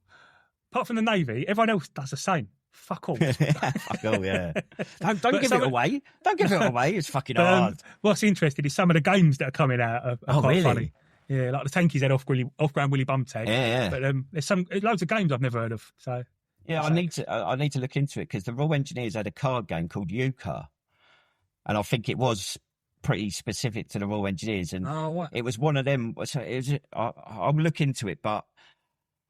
Apart from the Navy, everyone else does the same. Fuck all. Fuck all, yeah. Don't give it away. Don't give it away. It's fucking hard. What's interesting is some of the games that are coming out are quite really funny. Yeah, like the tankies had off-ground Willy Bum tag. Yeah. But there's loads of games I've never heard of. So yeah, I need to look into it because the Royal Engineers had a card game called Euchre, and I think it was pretty specific to the Royal Engineers, and it was one of them. So I'll look into it, but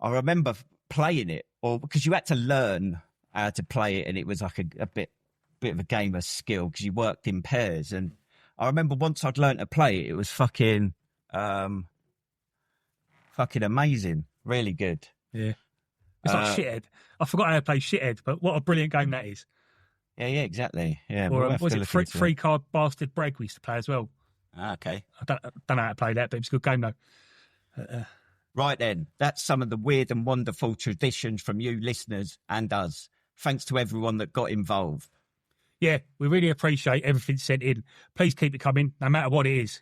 I remember playing it, or because you had to learn how to play it, and it was like a bit of a game of skill because you worked in pairs. And I remember once I'd learned to play it, it was fucking amazing, really good. Yeah, it's like Shithead. I forgot how to play Shithead, but what a brilliant game that is. Yeah, exactly. Yeah, or was it free card bastard break we used to play as well? Okay, I don't know how to play that, but it was a good game though. Right then, that's some of the weird and wonderful traditions from you listeners and us. Thanks to everyone that got involved. Yeah, we really appreciate everything sent in. Please keep it coming, no matter what it is.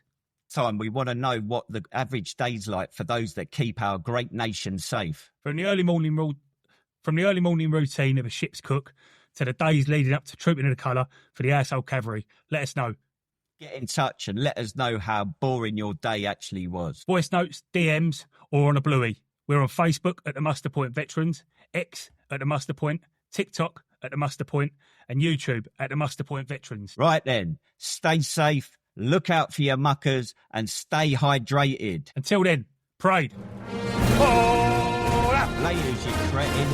We want to know what the average day's like for those that keep our great nation safe. From the early morning routine of a ship's cook to the days leading up to trooping of the colour for the household cavalry, let us know. Get in touch and let us know how boring your day actually was. Voice notes, DMs, or on a bluey. We're on Facebook at the Muster Point Veterans, X at the Muster Point, TikTok at the Muster Point, and YouTube at the Muster Point Veterans. Right then, stay safe, look out for your muckers, and stay hydrated. Until then, parade. Ladies, you cretin.